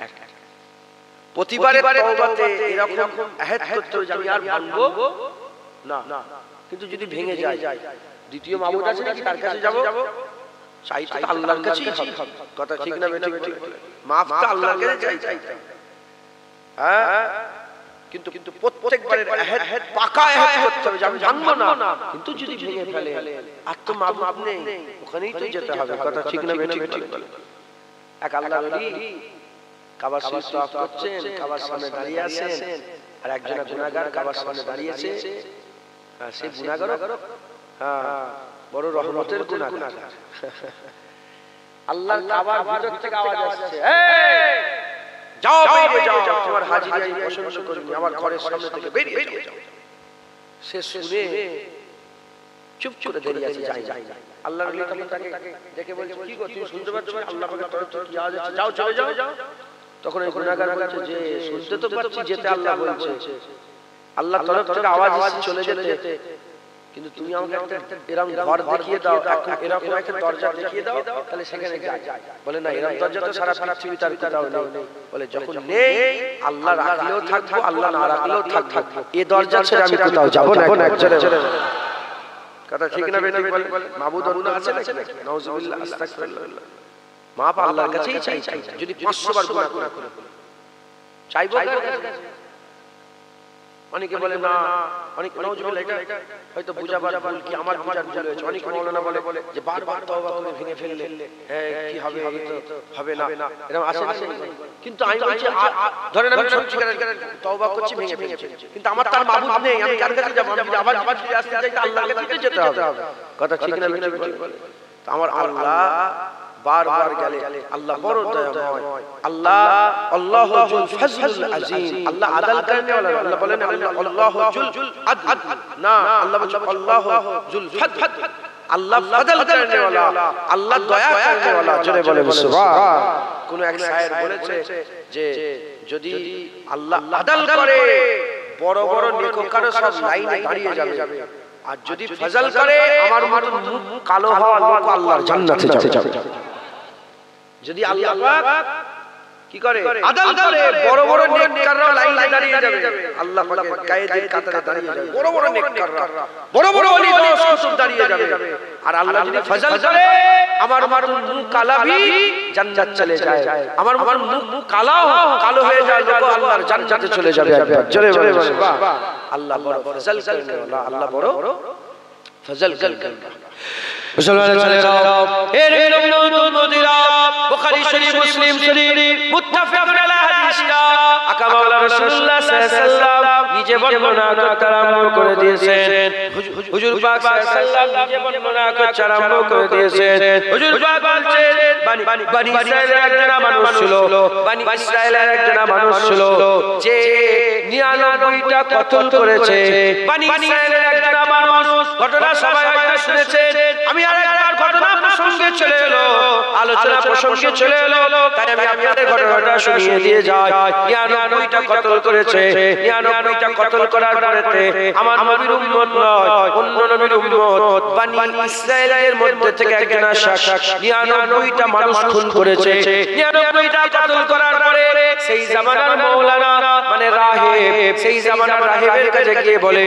Speaker 1: প্রতিবারে তওবাতে এরকম আয়াত করতে হবে যে আমি আর ভাঙবো না। কিন্তু যদি ভেঙে যায় দ্বিতীয় মাবুদ আছে নাকি তার কাছে যাব? চাইতে আল্লাহর কাছেই হবে। কথা ঠিক না বেঠিক? মাফ তো আল্লাহর কাছে চাই। হ্যাঁ, কিন্তু প্রত্যেকবারে আয়াত পাকা আয়াত করতে হবে যে আমি ভাঙবো না। কিন্তু যদি ভেঙে ফেলে আর তো মাবুদ নেই, ওখানেই তো যেতে হবে। কথা ঠিক না বেঠিক? এক আল্লাহর ওলি কাবার শরীফ তাওয়াফ করছেন, কাবার সামনে দাঁড়িয়ে আছেন, আর একজন গুনাহগার কাবার সামনে দাঁড়িয়ে আছে। সে গুনাহগার বড় রহমতের গুনাহগার। আল্লাহর কাবার ভিতর থেকে আওয়াজ আসছে, এই যাও বেরিয়ে যাও, তোমার হাজিরি আমি পছন্দ করিনি, আমার ঘরের সামনে থেকে বেরিয়ে যাও। সে শুনে চুপ করে দাঁড়িয়ে আছে, যাই। আল্লাহর ওলি তখন তাকে দেখে বলছে, কি গো তুমি শুনতে পাচ্ছ না? আল্লাহ পাকের তরফ থেকে আওয়াজ আসছে, যাও চলে যাও। তখন এই গুনাহগার বলছে যে শুনতে তো পাচ্ছি, যেতে আল্লাহ বলছে, আল্লাহর তরফ থেকে আওয়াজ আসছে চলে যেতে, কিন্তু তুমি আমাকে একটা এরকম ঘর দেখিয়ে দাও, এরকম একটা দরজা দেখিয়ে দাও, তাহলে সেখানে যাই। বলে না, এরকম দরজা তো সারা পৃথিবীতে আর কোথাও নেই। বলে যখন নেই, আল্লাহ রাখলেও থাকবো, আল্লাহ না রাখলেও থাকবো, এই দরজা ছেড়ে আমি কোথাও যাবো না। কথা ঠিক না বেঠিক? মাবুদ অন্য আছে নাকি? নাউজুবিল্লাহ, আস্তাগফিরুল্লাহ। মাপ আল্লাহর কাছেই চাই। যদি 500 বার গুনাহ করে চাইবো কার কাছে? অনেকে বলে না, অনেক নাউজুবিল্লাহ, এটা হয়তো বুঝাবার ভুল, কি আমার বুঝার ভুল হয়েছে। অনেক মাওলানা বলে যে বারবার তওবা করে ভেঙে ফেললে কি হবে? হবে না, এরকম আসে না। কিন্তু আমি বলছি, ধরেন আমি সত্যিকারের তওবা করছি, ভেঙে ফেলছি, কিন্তু আমার তার মাবুদ নেই, আমি কার কাছে যাব? আমি আবার ফিরে আসতে চাই, তো আল্লাহর কাছে যেতে হবে। কথা ঠিক না বেঠিক? আমার আল্লাহ বারবার গেলে আল্লাহ বড় দয়াময়, আল্লাহু যুল ফজলুল আযীম, আল্লাহ আদল করনে वाला। আল্লাহ বলেন আল্লাহু যুল আদল, না আল্লাহ বলেন আল্লাহু যুল ফদল, আল্লাহ ফদল করনে वाला, আল্লাহ দয়া করনে वाला। জোরে বলে সুবহান। কোন এক শায়ের বলেছে যে যদি আল্লাহ আদল করে, বড় বড় নেককার সব লাইনে দাঁড়িয়ে যাবে, আর যদি ফজল করে, আমার মত মুখ কালো হওয়া লোক আল্লাহর জান্নাতে যাবে। যদি আল্লাহ পাক কি করে? আদল করে, বড় বড় নেককাররা লাইনে দাঁড়িয়ে যাবে, আল্লাহ পাকের কায়েদের কাতারে দাঁড়িয়ে যাবে, বড় বড় নেককাররা, বড় বড় ওলি দশ কুতুব দাঁড়িয়ে যাবে। আর আল্লাহ যদি ফজল করে, আমার মুখ কালাবি জান্নাত চলে যায়, আমার মুখ কালো হয়ে যায়, লোক আল্লাহর জান্নাতে চলে যাবে। জোরে বলে সুবহান। আল্লাহ বড় ফজল করনে वाला, আল্লাহ বড় ফজল করনে वाला। মুসলমান ছেলেরা, এর উম্মতিরা, বুখারী শরীফ, মুসলিম শরীফ, মুত্তাফাকুন আলা হাদিসটা আকা মাওলানা রাসূলুল্লাহ সাল্লাল্লাহু আলাইহি ওয়াসাল্লাম নিজে বর্ণনা করতে আরম্ভ করে দিয়েছেন। হুজুর পাক সাল্লাল্লাহু আলাইহি ওয়াসাল্লাম নিজে বর্ণনা করতে আরম্ভ করে দিয়েছেন। হুজুর পাক বলছেন, বনি ইসরাইলের একজন মানুষ ছিল, বনি ইসরাইলের একজন মানুষ ছিল যে 99টা কতল করেছে। বনি ইসরাইলের একজন মানুষ, ঘটনা সবাই হয়তো শুনেছেন। আমি আরেকবার ঘটনা প্রসঙ্গে চলে এলো, আলোচনা প্রসঙ্গে চলে এলো, তাই আমি আপনাদের ঘটনাটা শুনিয়ে দিয়ে যাই। 99টা কতল করেছে। 99টা কতল করার পরেতে আমার নবীর উম্মত নয়, অন্য নবীর উম্মত বনি ইসরাইলের মধ্যে থেকে একজন শাখ 99টা মানুষ খুন করেছে। 99টা কতল করার পরে সেই জামানার মাওলানা মানে রাহিব, সেই জামানার রাহিবের কাছে গিয়ে বলে,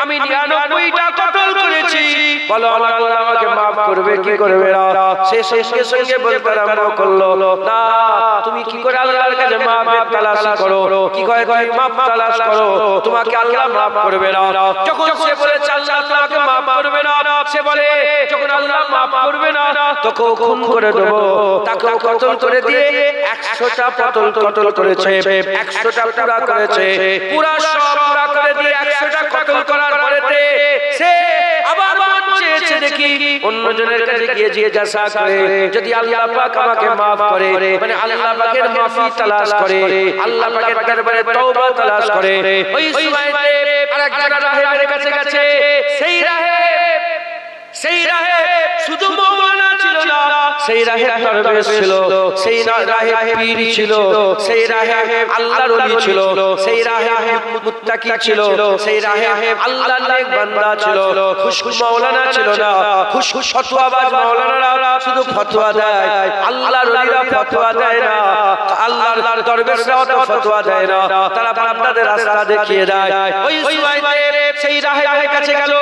Speaker 1: আমি 99টা কতল করেছি, বলো আমার আল্লাহ আমাকে maaf করবে কি করবে না? সে সঙ্গে সঙ্গে বলতে আরম্ভ করলো, না তুমি কি করে আল্লাহর কাছে maaf তালাশ করো, কি করে maaf তালাশ করো, তোমাকে আল্লাহ maaf করবে না। যখন সে বলেছে আল্লাহ তোমাকে maaf করবে না, সে বলে যখন আল্লাহ maaf করবে না তোকে খুন করে দেব। তাকে কতল করে দিয়ে 100টা কতল করেছে, 100টা পুরা করেছে, পুরা সব পুরা করে দিয়ে 100টা কতল করার পরেতে সে আবার চেয়েছে দেখি অন্যজনের কাছে গিয়ে জিজ্ঞাসা করে, যদি আল্লাহ পাক আমাকে maaf করে, মানে আল্লাহ পাকের মাফি তালাশ করে, আল্লাহ পাকের দরবারে তওবা তালাশ করে। ওই সময়তে আরেকজন রাহেবের কাছে গেছে, সেই রাহেব শুধু মাওলানা ছিল না, সেই রাহে দরবেশ ছিল, সেই রাহে পীর ছিল, সেই রাহে আল্লাহর ওলি ছিল, সেই রাহে মুত্তাকি ছিল, সেই রাহে আল্লাহর নেক বান্দা ছিল। খুশখুশ মাওলানা ছিল না, খুশখুশ ফতোয়াবাজ মাওলানারা শুধু ফতোয়া দেয়, আল্লাহর ওলিরা ফতোয়া দেয় না, আল্লাহর দরবেশরাও তো ফতোয়া দেয় না, তারা বান্দাদের রাস্তা দেখিয়ে দেয়। ওই সুমাইতে সেই রাহের কাছে গেল,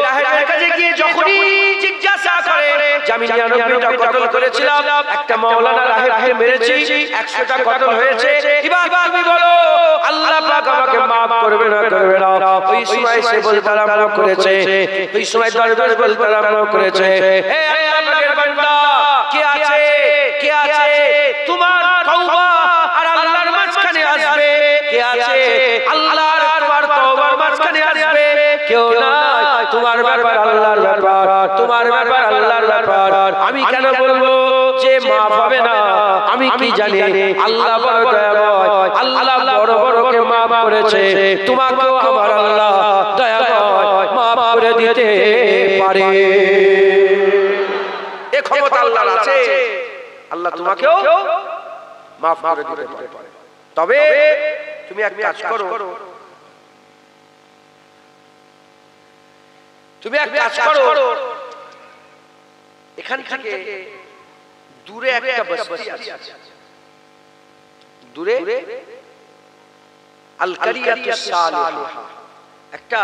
Speaker 1: রাহের কাছে গিয়ে যখনই জিজ্ঞাসা করে যে আমি 99টা কতল করেছিলাম, একটা মাওলানা রাহেরকে মেরেছি, 100টা কতল হয়েছে, এবার তুমি বলো আল্লাহ পাক আমাকে maaf করবে না করবে না? ওই সময় সে বলতে আরম্ভ করেছে, ওই সময় দরবেশ বলতে আরম্ভ করেছে, হে আল্লাহ পাকের বান্দা, কে আছে কে আছে তোমার তওবা আর আল্লাহর মাঝখানে আসবে? কে আছে আল্লাহ আর তোমার তওবার মাঝখানে আসবে? কেউ নাই। তোমার ব্যাপার আল্লাহর ব্যাপার, তোমার ব্যাপার আল্লাহর ব্যাপার। আমি কেন বলবো যে maaf হবে না? আমি কি জানি আল্লাহ বড় দয়াময়, আল্লাহ বড় বড়কে maaf করেছে, তোমাকেও আমার আল্লাহ দয়াময় maaf করে দিতে পারে। এই ক্ষমতা আল্লাহর আছে, আল্লাহ তোমাকেও maaf করে দিতে পারে। তবে তুমি এক কাজ করো, তুমি এক কাজ করো, এখান থেকে দূরে একটা বস্তি আছে, দূরে আল কারিয়াতুস সালিহা একটা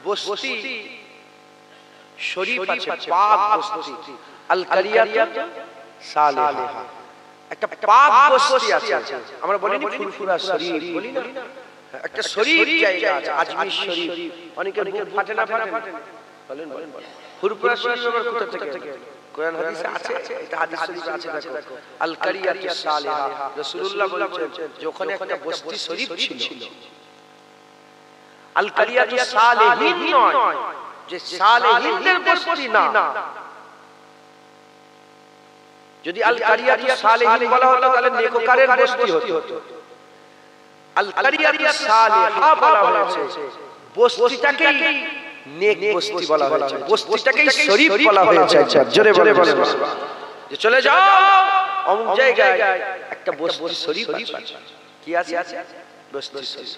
Speaker 1: বস্তি শরীফ আছে, পাক বস্তি, আল কারিয়াতুস সালিহা একটা পাক বস্তি আছে। আমরা বলি না ফুরফুরা শরীফ, বলি না একটা শরীফ জায়গা আছে, আজমির শরীফ। অনেকের বুক ফাটে না ফাটে, বলেন বলেন ফুরফুরা শরীফ আবার কোথা থেকে? কোরআন হাদিসে আছে, এটা হাদিস শরীফে আছে। দেখো আল কারিয়াতুস সালিহা, রাসূলুল্লাহ বলেছেন যে ওখানে একটা বস্তি শরীফ ছিল। আল কারিয়াতুস সালিহিন নয়, যে সালেহিনদের বস্তি না। যদি আল কারিয়াতুস সালিহিন বলা হতো তাহলে নেককারের বস্তি হতো। আল কারিয়াতুস সালিহা বলা হয়েছে, বস্তিটাকেই নেক বস্তি বলা হয়েছে, বস্তিটাকেই শরীফ বলা হয়েছে। জোরে বলে বলে যে চলে যাও অমুক জায়গায় একটা বস্তি শরীফ আছে। কি আছে? বস্তি শরীফ।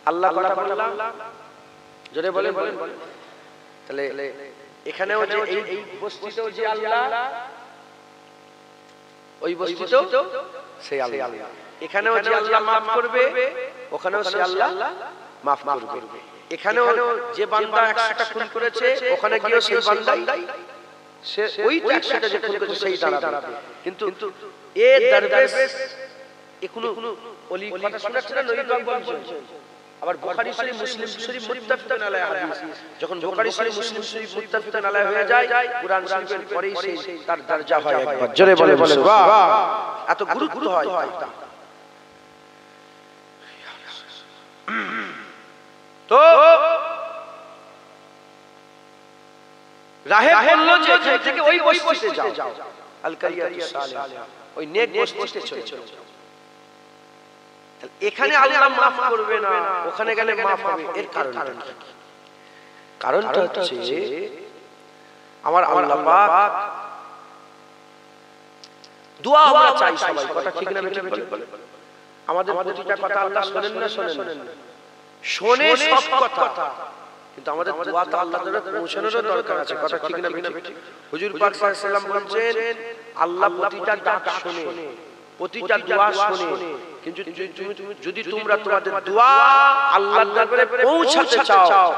Speaker 1: আল্লাহ কথা বললাম, জোরে বলে বলে। তাহলে এখানেও যে এই বস্তিতেও যে আল্লাহ, ওই বস্তিতেও সেই আল্লাহ। এখানেও যে আল্লাহ maaf করবে, ওখানেও সে আল্লাহ maaf করবে। এখানেও যে বান্দা 100টা খুন করেছে, ওখানে গিয়েও সেই বান্দাই সে ওই 100টা যে খুন করেছে সেই দাঁড়াবে। কিন্তু এ দরবেশ এখনো ওলি কথা শোনাচ্ছে না, নবী পাক বলছেন। আবার বুখারী শরীফ, মুসলিম শরীফ মুত্তাফিকুন আলাইহি হাদিস, যখন বুখারী শরীফ, মুসলিম শরীফ মুত্তাফিকুন আলাইহি হয়ে যায়, কুরআন শরীফের পরেই সেই তার দরজা হয় একবার। জোরে বলে বলে বাহ, এত গুরুত্ব হয় তা। তো রাহে বলল যে এখান থেকে ওই বস্তিতে যাও, আল কারিয়াতুস সালিহা, ওই নেক বস্তিতে চলে যাও। এখানে আল্লাহ maaf করবে না, ওখানে গেলে maaf হবে। এর কারণটা হচ্ছে আমার আল্লাহ পাক দোয়া আমরা চাই সবাই, কথা ঠিক না বেঠিক বলে? আমাদের প্রতিটা কথা আল্লাহ শোনেন না? শোনে সব কথা, কিন্তু আমাদের দোয়াটা আল্লাহর দরবারে পৌঁছানোর দরকার আছে, কথা ঠিক না বেঠিক? হুজুর পাক সাল্লাল্লাহু আলাইহি ওয়াসাল্লাম বলেন আল্লাহ প্রতিটা ডাক শোনে, প্রতিটা দোয়া শোনে, কিন্তু যদি তোমরা তোমাদের দোয়া আল্লাহর দরবারে পৌঁছাতে চাও,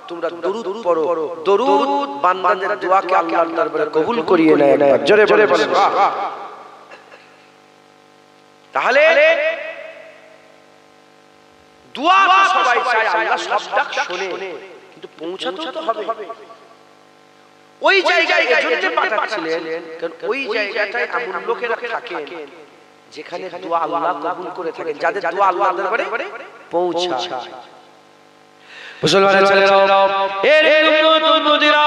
Speaker 1: তোমরা দরুদ পড়ো। দরুদ বান্দাদের দোয়াকে আল্লাহর দরবারে কবুল করিয়ে নেয়। জোরে বলে বলেন বাহ। তাহলে দোয়া তো সবাই চায়, আল্লাহ সব ডাক শোনে, কিন্তু পৌঁছাতে তো হবে। ওই জায়গায় এজন্য পাঠাচ্ছিলেন, কারণ ওই জায়গাটায় এমন লোকেরা থাকেন যেখানে দোয়া আল্লাহ কবুল করে থাকেন, যাদের দোয়া আল্লাহর দরবারে পৌঁছায়। মুসলমানের ছেলেরা, এর নতুন মুদিরা,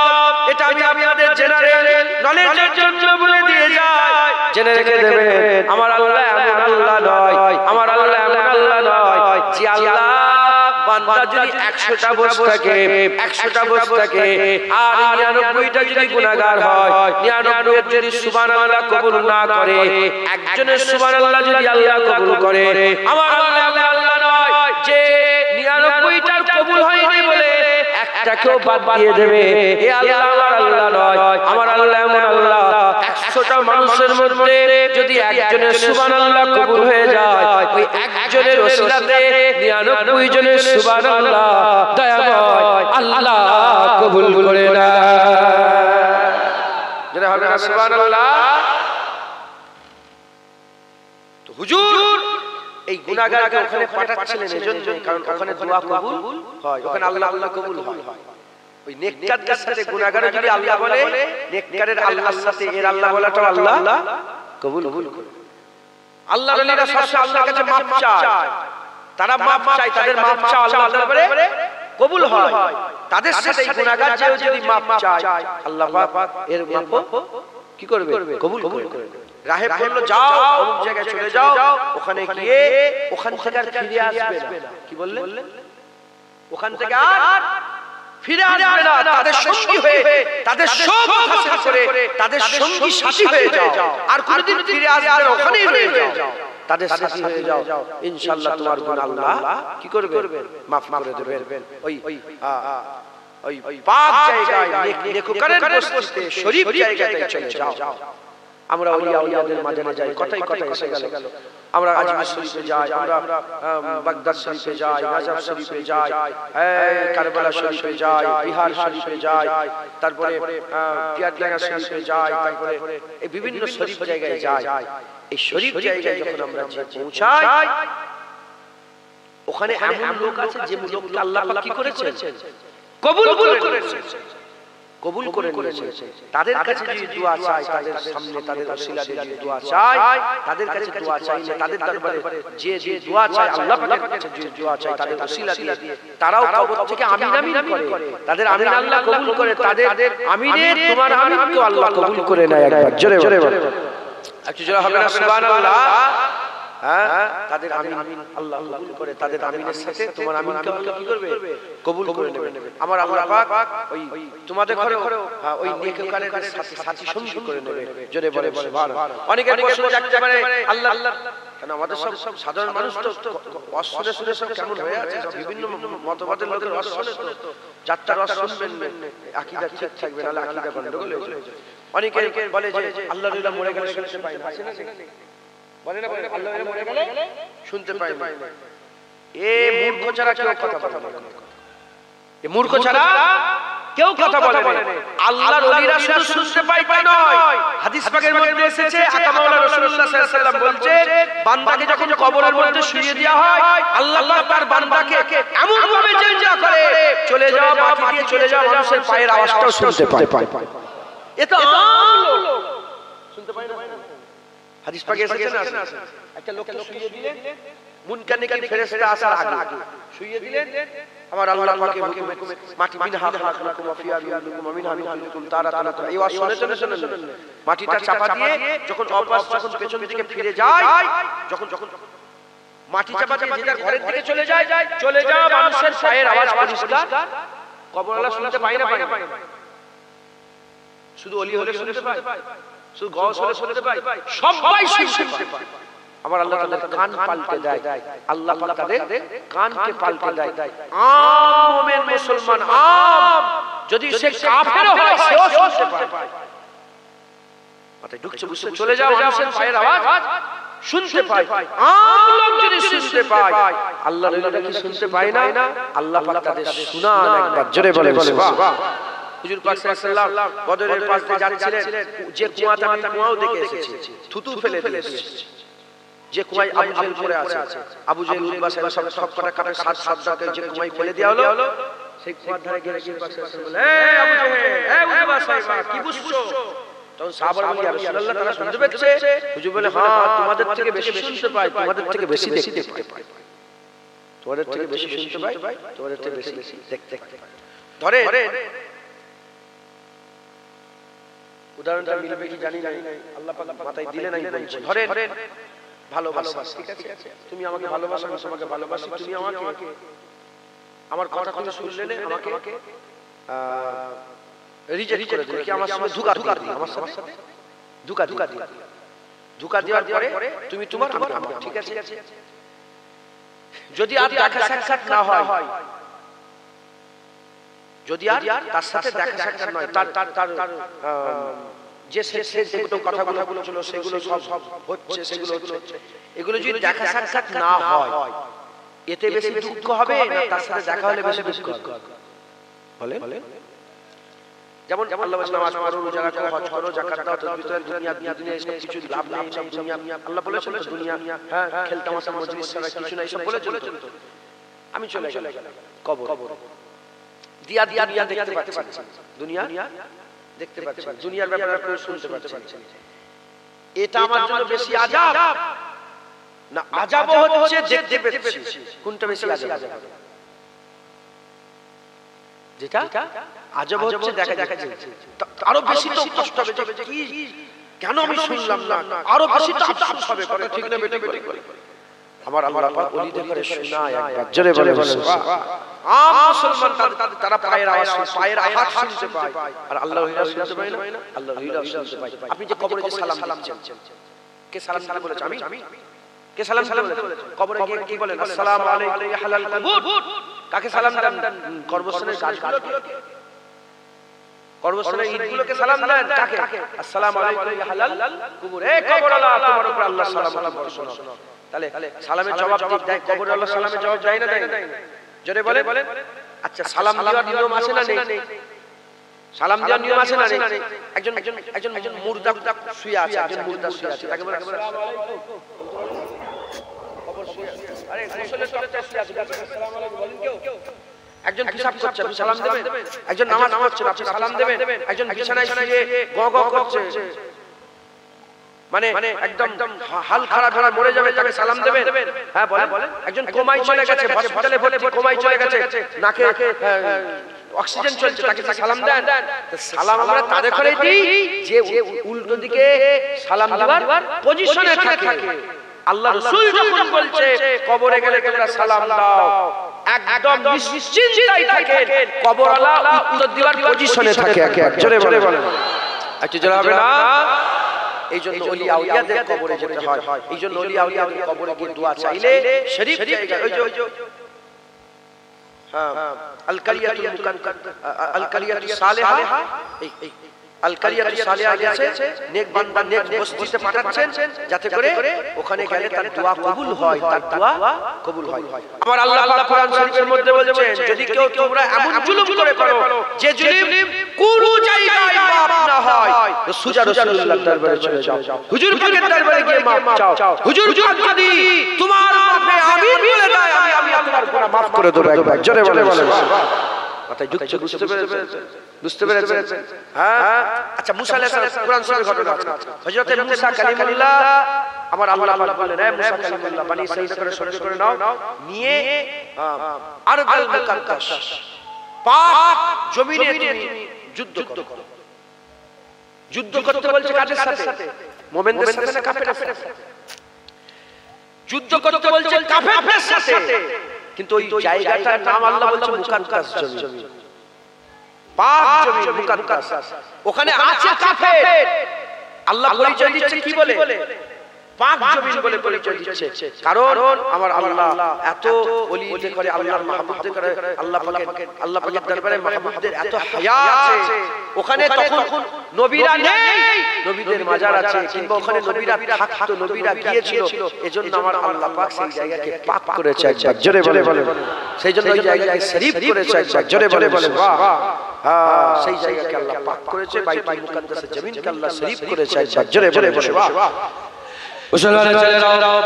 Speaker 1: এটা আমি আপনাদের জেনারেল নলেজের জন্য বলে দিয়ে যাই, জেনে রেখে দেবেন। আমার আল্লাহ এমন আল্লাহ নয়, আমার আল্লাহ এমন আল্লাহ নয় যে আল্লাহ বান্দা যদি 100টা বস থাকে 100টা বস থাকে আর 99টা যদি গুনাহগার হয় 99 এর যদি সুবহানাল্লাহ কবুল না করে একজনের সুবহানাল্লাহ যদি আল্লাহ কবুল করে আমার আল্লাহ নয় যে 99টার কবুল হয়নি বলে একটাকেও বাদ দিয়ে দেবে এ আল্লাহ আমার আল্লাহ নয় আমার আল্লাহ এমন আল্লাহ 100টা মানুষের মধ্যে যদি একজনের সুবহানাল্লাহ কবুল হয়ে যায় ওই একজনের ওসিলাতে 99 জনের সুবহানাল্লাহ দয়াময় আল্লাহ কবুল করে না যারা হবে না সুবহানাল্লাহ। তো হুজুর এই গুনাহগারকে ওখানে পাঠাচ্ছিলেন এজন্য কারণ ওখানে দোয়া কবুল হয় ওখানে আল্লাহ কবুল হয় ওই নেককারদের সাথে গুনাহগার যদি আল্লাহ বলে নেককারের আল্লাহর সাথে এর আল্লাহ বলাটাও আল্লাহ কবুল করে। আল্লাহর ওলিরা সবসময় আল্লাহর কাছে মাফ চায় তারা মাফ চায় তাদের মাফ চাওয়া আল্লাহর দরবারে কবুল হয় তাদের সাথে গুনাহগার যেও যদি মাফ চায় আল্লাহ পাক এর মাফ কি করবে কবুল করে। রাহে বলল যাও অমুক জায়গায় চলে যাও ওখানে গিয়ে ওখান থেকে আর ফিরে আসবে না কি বললেন ওখান থেকে আর ফিরে আসবে না তাদের সঙ্গী হয়ে তাদের সব হাসিল করে তাদের সঙ্গী সাথী হয়ে যাও আর কোনদিন ফিরে আসবে না ওখানেই রয়ে যাও তাদের সাথী হয়ে যাও ইনশাআল্লাহ তোমার গুনাহ আল্লাহ কি করবে maaf করে দেবেন। ওই পাক জায়গায় নেককারের বস্তিতে শরীফ জায়গায় চলে যাও। আমরা আউলিয়াদের মাঝে যাই কথাই এসে গেল আমরা আজমির শরীফে যাই আমরা বাগদাদ শরীফে যাই নাজাফ শরীফে যাই কারবালা শরীফে যাই বিহার শরীফে যাই তারপরে পিয়ারডাঙ্গা শরীফে যাই তারপরে এই বিভিন্ন শরীফ জায়গায় যাই এই শরীফ জায়গায় যখন আমরা পৌঁছাই ওখানে এমন লোক আছে যে লোককে আল্লাহ পাক কি করেছেন কবুল করেছেন কবুল করে নিয়েছে তাদের কাছে যদি দোয়া চাই তাদের সামনে তাদের ওসিলা দিয়ে যদি দোয়া চাই তাদের কাছে দোয়া চাই না তাদের দরবারে যে দোয়া চাই আল্লাহ পাকের কাছে যে দোয়া চাই তাদের ওসিলা দিয়ে তারাও কবর থেকে আমিন আমিন করে তাদের আমিন আল্লাহ কবুল করে তাদের আমিনে তোমার আমিনকে আল্লাহ কবুল করে নেয় একবার জোরে জোরে একটু জোরে হবে না সুবহানাল্লাহ হ্যাঁ তাদের আমিন আল্লাহ কবুল করে তাদের আমিনের সাথে তোমার আমিনকে আল্লাহ কি করবে কবুল করে নেবে আমার আল্লাহ পাক ওই তোমাদের ঘরে ওই নেককারের সাথে সাথী সঙ্গী করে নেবে জোরে বলে সুবহানাল্লাহ। অনেকের প্রশ্ন জাগতে পারে আল্লাহ কেন আমাদের সব সাধারণ মানুষ তো অশুনে শুনে সব কেমন হয়ে আছে সব বিভিন্ন মতবাদের লোকের অশুনে তো যাত্রার অশুনবেন আকীদা ঠিক থাকবে না আকীদা গন্ডগোল হয়ে যাবে। অনেকে বলে যে আল্লাহর ওলিরা মরে গেলে শুনতে পায় না আছে না বলে না আল্লাহর ওলিরা মরে গেলে শুনতে পায় না এ মূর্খ ছাড়া কেউ কথা বলে না এ মূর্খ ছাড়া কেউ কথা বলে না আল্লাহর ওলিরা শুধু শুনতে পায় তা নয় হাদিস পাকের মধ্যে এসেছে আকা মাওলা রাসূলুল্লাহ সাল্লাল্লাহু আলাইহি ওয়াসাল্লাম বলছে বান্দাকে যখন কবরের মধ্যে শুইয়ে দেওয়া হয় আল্লাহ পাক তার বান্দাকে এমন ভাবে জেঞ্জা করে চলে যাওয়া মাটি দিয়ে চলে যাওয়া মানুষের পায়ের আওয়াজটাও শুনতে পায় এটা আলো শুনতে পায় না হাদিস পাকে এসেছে না একটা লোককে শুইয়ে দিলেন মুনকার নাকির ফেরেশতা আসার আগে শুইয়ে দিলেন আমার আল্লাহ পাকের হুকুমে মাটি মিনহা খালাকনাকুম ওয়া ফিহা নুইদুকুম ওয়া মিনহা নুখরিজুকুম তারাতান এই ওয়াজ শুনেছেন মাটিটা চাপা দিয়ে যখন অপাস যখন পেছন দিকে ফিরে যায় যখন মাটি চাপা দিয়ে যে যার ঘরের দিকে চলে যায় মানুষের পায়ের আওয়াজ পরিষ্কার কবরওয়ালা শুনতে পায় না শুধু ওলি হলে শুনতে পায় শুধু গস হলে শুনতে পায় সবাই শুনতে পায়। আমার আল্লাহ তাদের কান পাল্টে দেয় আল্লাহ পাক তাদের কানকে পাল্টে দেয় আম মুমিন মুসলমান আম যদি সে কাফের হয় সেও শুনতে পায় মাথায় ঢুকছে বুঝতে চলে যাও মানুষের পায়ের আওয়াজ শুনতে পায় আম লোক যদি শুনতে পায় আল্লাহর ওলিরা কি শুনতে পায় না আল্লাহ পাক তাদের শুনান একবার জোরে বলে সুবহানাল্লাহ। হুজুর পাক সাল্লাল্লাহু আলাইহি ওয়াসাল্লাম বদরের পাশ দিয়ে যাচ্ছিলেন যে কুয়াতে আমি কুয়াও দেখে এসেছি থুতু ফেলে এসেছি যে কুয়ায় আবু জেহেল পড়ে আছে আবু জেহেল উতবা সাহেব সব কটা কাটা সাত সর্দারকে যে কুয়ায় ফেলে দেওয়া হলো সেই কুয়ার ধারে গিয়ে হুজুর পাক সাল্লাল্লাহু আলাইহি ওয়াসাল্লাম বলে এই আবু জেহেল এই উতবা সাহেব কি বুঝছো তখন সাহাবারা বলে ইয়া রাসূলুল্লাহ তারা শুনতে পাচ্ছে হুজুর বলে হ্যাঁ তোমাদের থেকে বেশি শুনতে পায় তোমাদের থেকে বেশি দেখতে পায় তোমাদের থেকে বেশি শুনতে পায় তোমাদের থেকে বেশি দেখতে পায়। ধরে উদাহরণটা মিলবে কি জানি না আল্লাহ পাক মাথায় দিলে নাই বলছে ধরে ভালোবাসা ঠিক আছে তুমি আমাকে ভালোবাসো আমি তোমাকে ভালোবাসি তুমি আমাকে আমার কথা তুমি শুনলে আমাকে রিজেক্ট করে দিলে, কি আমার সাথে ধোঁকা দিলে, আমার সাথে ধোঁকা দিলে, ধোঁকা দেওয়ার পরে তুমি তোমার আমার, ঠিক আছে? যদি আর দেখা সাক্ষাৎ না হয়, যদি আর তার সাথে দেখা সাক্ষাৎ নয়, তার যে যেগুলো কথাগুলো ছিল সেগুলো সব হচ্ছে, সেগুলো হচ্ছে, এগুলো যদি দেখা সাক্ষাৎ না হয় এতে বেশি দুঃখ হবে না তার সাথে দেখা হলে বেশি দুঃখ হবে? বলেন। যেমন আল্লাহ বলেছেন নামাজ পড়ো, রোজা রাখো, হজ করো, যাকাত দাও, তাসবিহ করো, দুনিয়া এসব কিছু লাভ নেই, সব দুনিয়া। আল্লাহ বলেছেন দুনিয়া, হ্যাঁ, খেল তামাশা মজলিস ছাড়া কিছু নাই, সব বলেছেন। আমি চলে গেলাম কবর, দুনিয়া দেখতে পাচ্ছি, দুনিয়া দেখতে পাচ্ছি, দুনিয়ার ব্যাপারে কেউ শুনতে পাচ্ছি। এটা আমার জন্য বেশি আযাব না আযাব হচ্ছে দেখতে পাচ্ছি? কোনটা বেশি আযাব? যেটা আযাব হচ্ছে দেখা যাচ্ছে, আরো বেশি তো কষ্ট হবে যে কি কেন আমি শুনলাম না, আরো বেশি তো আফসোস হবে, করে ঠিক না বেটি? আমার আল্লাহ পাক ওলিদের করে শোনায় একবার জোরে বলে সুবহান। আম মুসলমান তারা পায়ের আওয়াজ, পায়ের আঘাত শুনতে পায়, আর আল্লাহ ওলিরা শুনতে পায় না, আল্লাহ ওলিরা শুনতে পায়। আপনি যে কবরে যে সালাম দিচ্ছেন, কে সালাম বলেছে? আমি। কে সালাম বলেছে? কবরে গিয়ে কি বলেন? আসসালামু আলাইকুম ইয়া হালাল কুবুর। কাকে সালাম দেন? কবরস্থানের গাছগুলোকে, কবরস্থানের ইটগুলোকে সালাম দেন কাকে? আসসালামু আলাইকুম ইয়া হালাল কুবুর। এই কবরওয়ালা, তোমার উপর আল্লাহ সালাম বর্ষণ। তাহলে সালামের জবাব দেয় কবরওয়ালা? সালামের জবাব দেয় না, দেয় না? জোরে বলেন। আচ্ছা, সালাম দেওয়ার নিয়ম আছে না নেই? সালাম দেওয়ার নিয়ম আছে না নেই? একজন মুর্দা শুয়ে আছে, একজন মুর্দা শুয়ে আছে, তাকে বলে আসসালামু আলাইকুম। আরে গোসলের টপটা শুয়ে আছে, আসসালামু আলাইকুম বলেন কেউ? একজন পেশাব করছে, আপনি সালাম দেবেন? একজন নামাজ পড়ছে, আপনি সালাম দেবেন? একজন বিছানায় শুয়ে গ করছে, মানে একদম হাল খারাপ হয়ে মরে যাবে, তাকে সালাম দেবেন? হ্যাঁ বলেন। একজন কোমায় চলে গেছে, হসপিটালে ভর্তি, কোমায় চলে গেছে, নাকে অক্সিজেন চলছে, তাকে সালাম দেন? সালাম আমরা তাদের করেই দিই যে উল্টো দিকে সালাম দেওয়ার পজিশনে থাকে। আল্লাহ রাসূল যখন বলছে কবরে গেলে তোমরা সালাম দাও, একদম নিশ্চিন্তায় থাকেন, কবরওয়ালা উত্তর দেওয়ার পজিশনে থাকে। জোরে বলেন। আচ্ছা, জোরে হবে না? এই জন্য ওলি আউলিয়াদের কবরে যেতে হয়, এই জন্য ওলি আউলিয়াদের কবরে গিয়ে দোয়া চাইলে শরীফ জায়গা, ওই যে হ্যাঁ, আল কারিয়াতুল মুকাদ্দাস, আল কারিয়াতুস সালেহা, এই আল কারিয়াতুস সালেহা গেছে নেক বান্দা নেক বস্তিতে পাঠাচ্ছেন যাতে করে ওখানে গেলে তার দোয়া কবুল হয়, তার দোয়া কবুল হয়। আমার আল্লাহ পাক কোরআন শরীফের মধ্যে বলেছেন, যদি কেউ তোমরা এমন জুলুম করে করো যে জুলুম কোন জায়গায় মাফ না হয়, তো সুজা রাসূলুল্লাহর দরবারে চলে যাও, হুজুর পাকের দরবারে গিয়ে মাফ চাও। হুজুর পাক যদি তোমার মাফে আমিন বলে দেয়, আমি তোমার গুনাহ মাফ করে দেব। একবার জোরে বলে কথা যুক্ত বুঝতে পেরেছেন? হ্যাঁ। আচ্ছা, মুসা আলাইহিস সালাম কোরআন শরীফের ঘটনা আছে। হযরত মুসা কালিমুল্লাহ, আমার আল্লাহ পাক বলেন, হে মুসা কালিমুল্লাহ, বনি ইসরাঈল করে সঙ্গে করে নাও, নিয়ে আরদাল মুকাদ্দাস পাক জমিনে তুমি যুদ্ধ করো। যুদ্ধ করতে বলছে কাদের সাথে? মুমিনদের সাথে না কাফেরদের সাথে? যুদ্ধ করতে বলছে কাফেরদের সাথে, কিন্তু ওই জায়গাটার নাম আল্লাহ বলছে মুকাদ্দাস জমি, পাক জমি, মুকাদ্দাস। ওখানে আছে কাফের, আল্লাহ পরিচয় দিচ্ছে কি বলে? পাক জমি বলে পরিচয় দিচ্ছে। কারণ আমার আল্লাহ এত ওলিদের করে, আল্লাহর মাহবুবদের করে, আল্লাহ পাকের দরবারে মাহবুবদের এত হায়া আছে। ওখানে তখন নবীরা নেই, নবীদের মাজার আছে, কিংবা ওখানে নবীরা থাকতো, নবীরা গিয়েছিল, এজন্য আমার আল্লাহ পাক সেই জায়গাকে পাক করেছে। একবার জোরে বলে। সেই জন্য ওই জায়গাকে শরীফ করেছে। একবার জোরে বলে বাহ। হ্যাঁ, সেই জায়গাকে আল্লাহ পাক করেছে, বাইতুল মুকাদ্দাসের জমিনকে আল্লাহ শরীফ করেছে। একবার জোরে বলে বাহ। মুসলমান চলে যাও,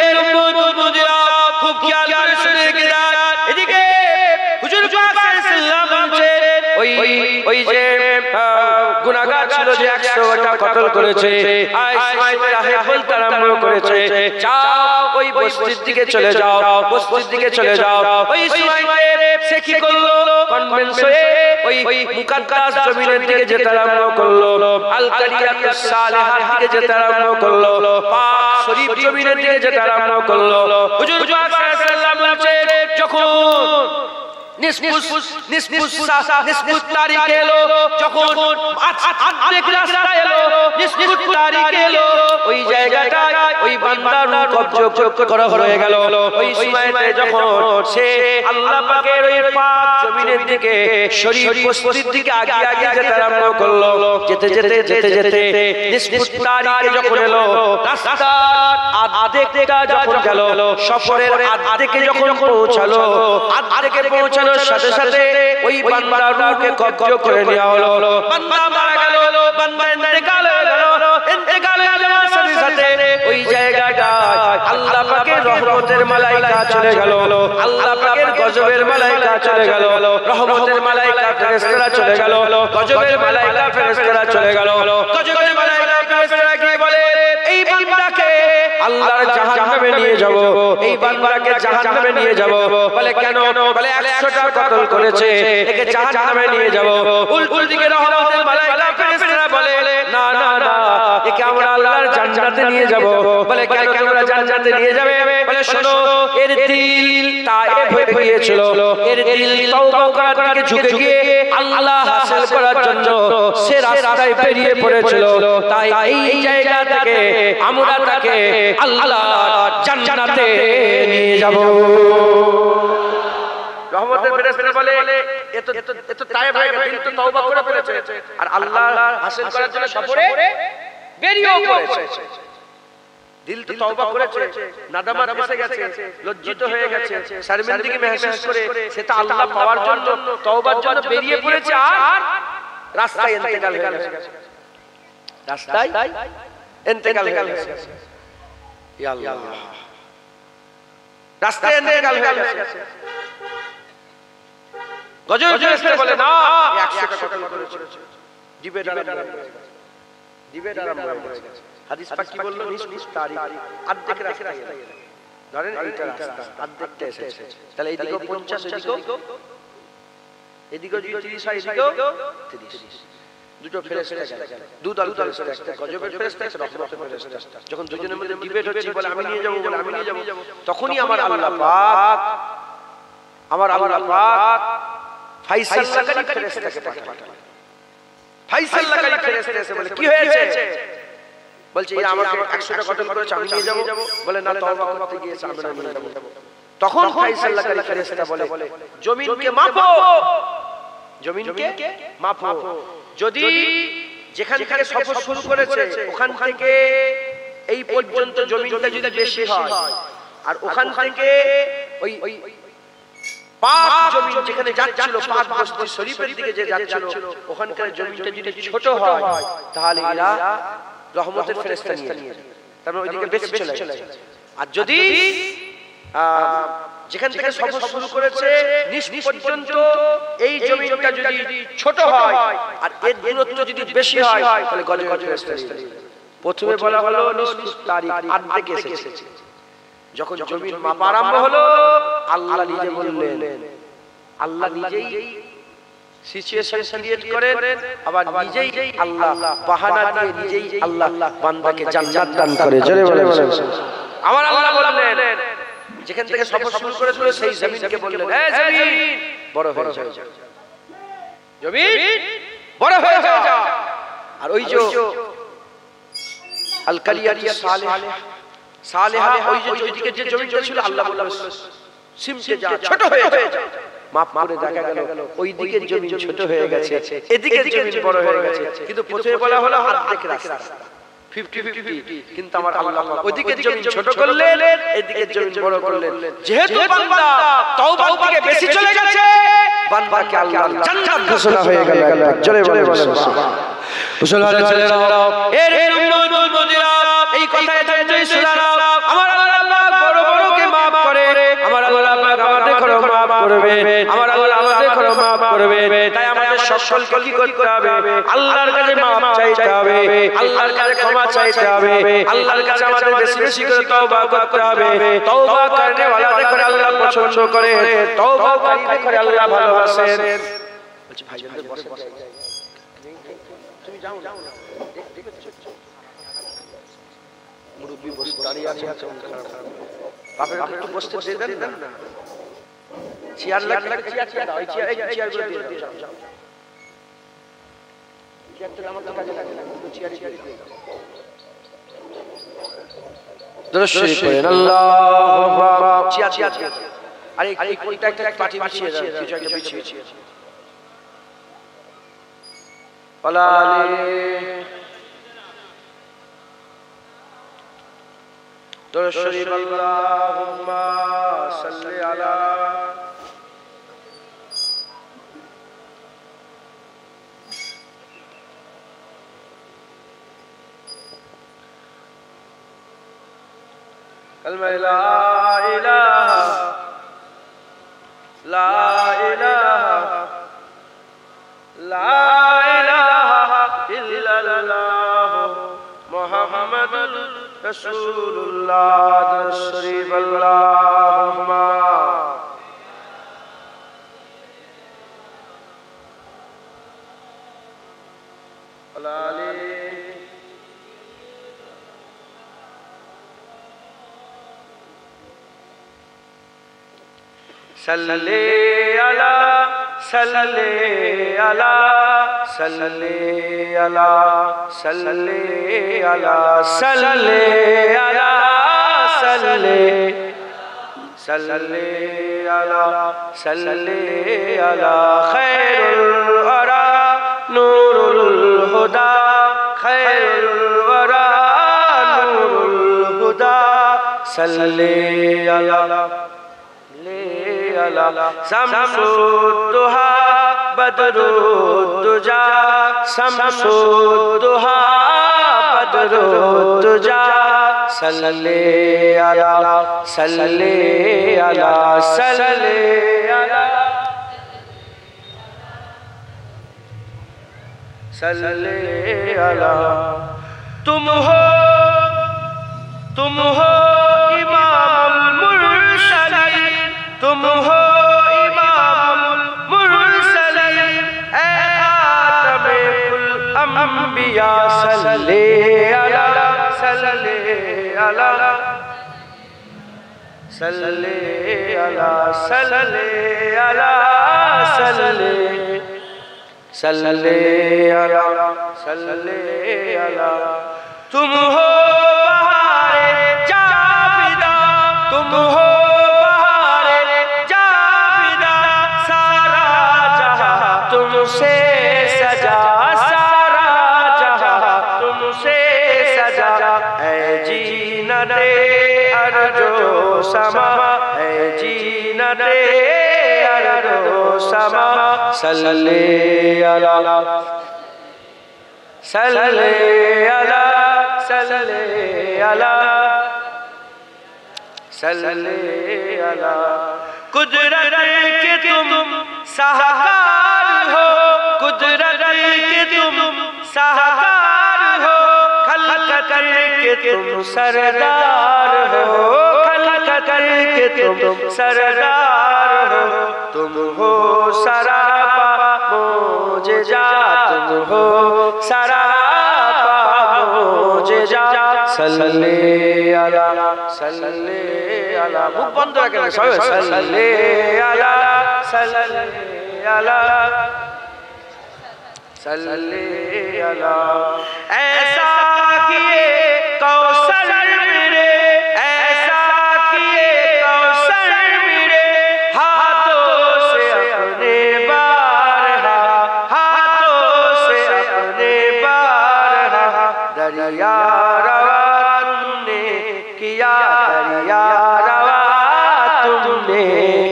Speaker 1: এর উম্মতরা খুব খেয়াল করে শুনে গেলেন। এদিকে হুজুর পাক সাল্লাল্লাহু আলাইহি ওয়াসাল্লাম ওই যে গুনাহগার ছিল যে 100টা কতল করেছে, ইসমাঈল রাহে বলতে আরম্ভ করেছে, যাও ওই বস্তির দিকে চলে যাও, বস্তির দিকে চলে যাও। ওই ইসমাঈল সে কি করলো? কনভিন্স হয়ে ওই মুকাদ্দাস জমিনের দিকে যেতে আরম্ভ করলো, আল কারিয়াতুস সালেহার দিকে যেতে আরম্ভ করলো, পাক শরীফ জমিনের দিকে যেতে আরম্ভ করলো। হুজুর পাক সাল্লাল্লাহু আলাইহি ওয়াসাল্লাম বলেন, যখন নিসফুস তারিখ এলো, যখন আর্ধেক রাস্তা এলো, নিসফুস তারিখ এলো, ওই জায়গাটায় ওই বান্দার কবজ করা হয়ে গেল। ওই সময়তে যখন সে আল্লাহ পাকের ওই পাক জমিনের দিকে শরীফ বস্তির দিকে আগে আগে যেতে আরম্ভ করলো, যেতে যেতে যেতে যেতে নিসফুস তারিখে যখন এলো, রাস্তার আর্ধেকটা যখন গেল, সফরের আর্ধেকে যখন পৌঁছালো, আর্ধেকে পৌঁছানোর সাথে সাথে ওই বান্দার রূহকে কবজ করে নেওয়া হলো। বান্দা মারা গেল, বান্দা ইন্তেকাল হয়ে গেল। ইন্তেকাল হয়ে যাওয়ার সাথে সাথে ওই জায়গাটায় আল্লাহ পাকের রহমতের মালাইকা চলে গেল, আল্লাহ পাকের গজবের মালাইকা চলে গেল, রহমতের মালাইকা ফেরেশতারা চলে গেল, গজবের মালাইকা ফেরেশতারা চলে গেল। গজবের মালাইকা ফেরেশতারা কি বলে, এই বান্দাকে আল্লাহর জাহান্নামে নিয়ে যাব, এই বান্দাকে জাহান্নামে নিয়ে যাব। বলে কেন? বলে 100টা কতল করেছে, একে জাহান্নামে নিয়ে যাব। উল্টো দিকে রহমতের মালাইকা ফেরেশতারা বলে না না না, একে আমরা আল্লাহর জান্নাতে নিয়ে যাব। বলে কেন তোমরা জান্নাতে নিয়ে যাবে? বলে শোনো, এর দিল তায়েব হয়ে গিয়েছিল, এর দিল তওবা করার দিকে ঝুঁকে গিয়ে আল্লাহ হাসিল করার জন্য সে রাস্তায় বেরিয়ে পড়েছিল। তাই এই জায়গা থেকে আমরা তাকে আল্লাহর জান্নাতে নিয়ে যাব। রহমতের ফেরেশতারা বলে এত তায়েব হয়ে গেছে, দিল তো তওবা করে ফেলেছে, আর আল্লাহ হাসিল করার জন্য সফরে বেরিয়েও পড়েছে। দিল তো তওবা করেছে, নাদামাত এসে গেছে, লজ্জিত হয়ে গেছে, শর্মিন্দগি महसूस করে সে তো আল্লাহ পাওয়ার জন্য তওবার জন্য বেরিয়ে পড়েছে, আর রাস্তায় ইন্তেকাল হয়ে গেছে, রাস্তায় ইন্তেকাল হয়ে গেছে। ইয়া আল্লাহ, রাস্তায় ইন্তেকাল হয়ে গেছে। গজব ফেরেশতা বলে না, 100টা কতল করেছে, জিবে ডালা দিবে ডালা হয়ে গেছে। হাদিস পাক কি বলল? নিসফুস তারিখ, অর্ধেক রাস্তা গেল, ধরেন এইটা রাস্তা অর্ধেকটা এসেছে, তাহলে এইদিকে 50, এদিকে যদি 30 হয়, এদিকেও 30। দুটো ফেরেশতা গেল, দুদল ফেরেশতা, একটা গজবের ফেরেশতা, একটা রহমতের ফেরেশতা। যখন দুজনের মধ্যে ডিবেট হচ্ছে, বলে আমি নিয়ে যাব, বলে আমি নিয়ে যাব, তখনই আমার আল্লাহ পাক ফাইসালাকারী ফেরেশতাকে পাঠালেন। ফাইসালাকারী ফেরেশতা এসে বলে কি হয়েছে? বলছে এরা আমাকে 100টা কতল করেছে, আমি নিয়ে যাব। বলে না, তওবা করতে গিয়েছে, আমি নিয়ে যাব। তখন ফাইসালাকারী ফেরেশতা বলে জমিনকে মাপো, জমিনকে মাপো, যদি যেখান থেকে সফর শুরু করেছে ওখান থেকে এই পর্যন্ত জমিনটা যদি বেশি হয়, আর ওখান থেকে ওই পাক জমিন যেখানে যাচ্ছিল, পাক বস্তি শরীফের দিকে যে যাচ্ছিল, ওখানকার জমিনটা যদি ছোট হয়, তাহলে এরা রহমতের ফেরেশতা নিয়ে যাবে, তার মানে ওইদিকে বেশি চলে যায়। আর যদি যেখান থেকে সফর শুরু করেছে নিচ পর্যন্ত এই জমিনটা যদি ছোট হয়, আর এর দূরত্ব যদি বেশি হয়, তাহলে গজবের ফেরেশতা নিয়ে যাবে। প্রথমে বলা হলো নিসফুস তারিখ, অর্ধেকে এসেছে। যখন জমিন মাপা আরম্ভ হলো, আল্লাহ নিজে বললেন, আল্লাহ নিজেই সিচুয়েশন ক্রিয়েট করেন, আবার নিজেই আল্লাহ বাহানা দিয়ে নিজেই আল্লাহ বান্দাকে জান্নাত দান করে। জোরে বলে আমার আল্লাহ বললেন, যেখান থেকে সফর শুরু করেছিল সেই জমিনকে বললেন, এই জমিন বড় হয়ে যাও, জমিন বড় হয়ে যাও। আর ওই যে আল কারিয়াতুস সালেহা, ওই যে ওইদিকে যে জমিটা ছিল, আল্লাহ বললেন সিমটে যা, ছোট হয়ে যা। মাপ করে দেখা গেল ওই দিকের জমিন ছোট হয়ে গেছে, এদিকের জমিন বড় হয়ে গেছে। কিন্তু প্রথমে বলা হলো অর্ধেক রাস্তা, 50-50, কিন্তু আমার আল্লাহ ওইদিকের জমিন ছোট করলেন, এদিকের জমিন বড় করলেন। যেহেতু বান্দা তওবার দিকে বেশি চলে গেছে, বান্দাকে আল্লাহ জান্নাত ঘোষণা হয়ে গেল। জোরে বলে সুবহানাল্লাহ। মুসলমানের ছেলেরা, এর উম্মতিরা, এই কথায় জন্যই শোনালাম, আমার আল্লাহ পাক বড় বড়কে maaf করে, আমার আল্লাহ পাক আমাদের করে maaf করবে, আমার আল্লাহ আমাদের করে maaf করবে। তাই আমাদের সকলকে কি করতে হবে? আল্লাহর কাছে maaf চাইতে হবে, আল্লাহর কাছে ক্ষমা চাইতে হবে, আল্লাহর কাছে আমাদের বেশি বেশি করে তওবা করতে হবে। তওবা করনে ওয়ালাদের করে আল্লাহ পছন্দ করে, তওবাকারীদের করে আল্লাহ ভালোবাসেন। বলছি ভাইজানদের বসে তুমি যাও না, মুরব্বি বসে দাঁড়িয়ে আছে, বাপের একটু বসতে দেবেন না। চেয়ার লাগবে চেয়ার দাও, এই চেয়ারগুলো দিয়ে দাও, চেয়ারটা আমার তো কাজে লাগে না, চেয়ারই দিয়ে দাও। দরুদ শরীফ পড়েন আল্লাহুম্মা চেয়ার আরে এই কোনটা একটা পাটি বিছিয়ে দাও, কিছু একটা বিছিয়ে আলালি দরুদ শরীফ আল্লাহুম্মা সাল্লি আলা کلمہ لا الہ لا الہ لا الہ الا اللہ محمد رسول اللہ درود شریف اللہم علی صلی علی صلی علی صلی علی صلی علی صلی علی صلی صلی علی صلی علی خیر الورا نور الہدی خیر الورا نور الہدی صلی علی شمس الضحی بدر الدجی شمس الضحی بدر الدجی صلی علی صلی علی صلی علی صلی علی تم ہو امام المرسلین تم ہو امام المرسلین اے خاتم الانبیاء صلی علی صلی علی صلی علی صلی علی صلی صلی علی صلی علی تم ہو بہار جاویدہ تم ہو سے سجا سارا جہاں تم سے سجا اے جینت ارض و سما اے جینت ارض و سما صلی علی صلی علی صلی علی صلی علی قدرت کے تم سہکار ہو قدرت کے تم سہکار ہو خلق کر کے تم سردار ہو خلق کر کے تم سردار ہو تم ہو سراپا معجزات تم ہو سراپا معجزات صلی علی صلی علی মুখ বন্ধ রাখেন সবাই صلی علی صلی علی صلی علی ایسا کیے کوثر میرے ایسا کیے کوثر میرے ہاتھوں سے اپنے بارہا ہاتھوں سے اپنے بارہا دریا روا تم نے کیا دریا روا تم نے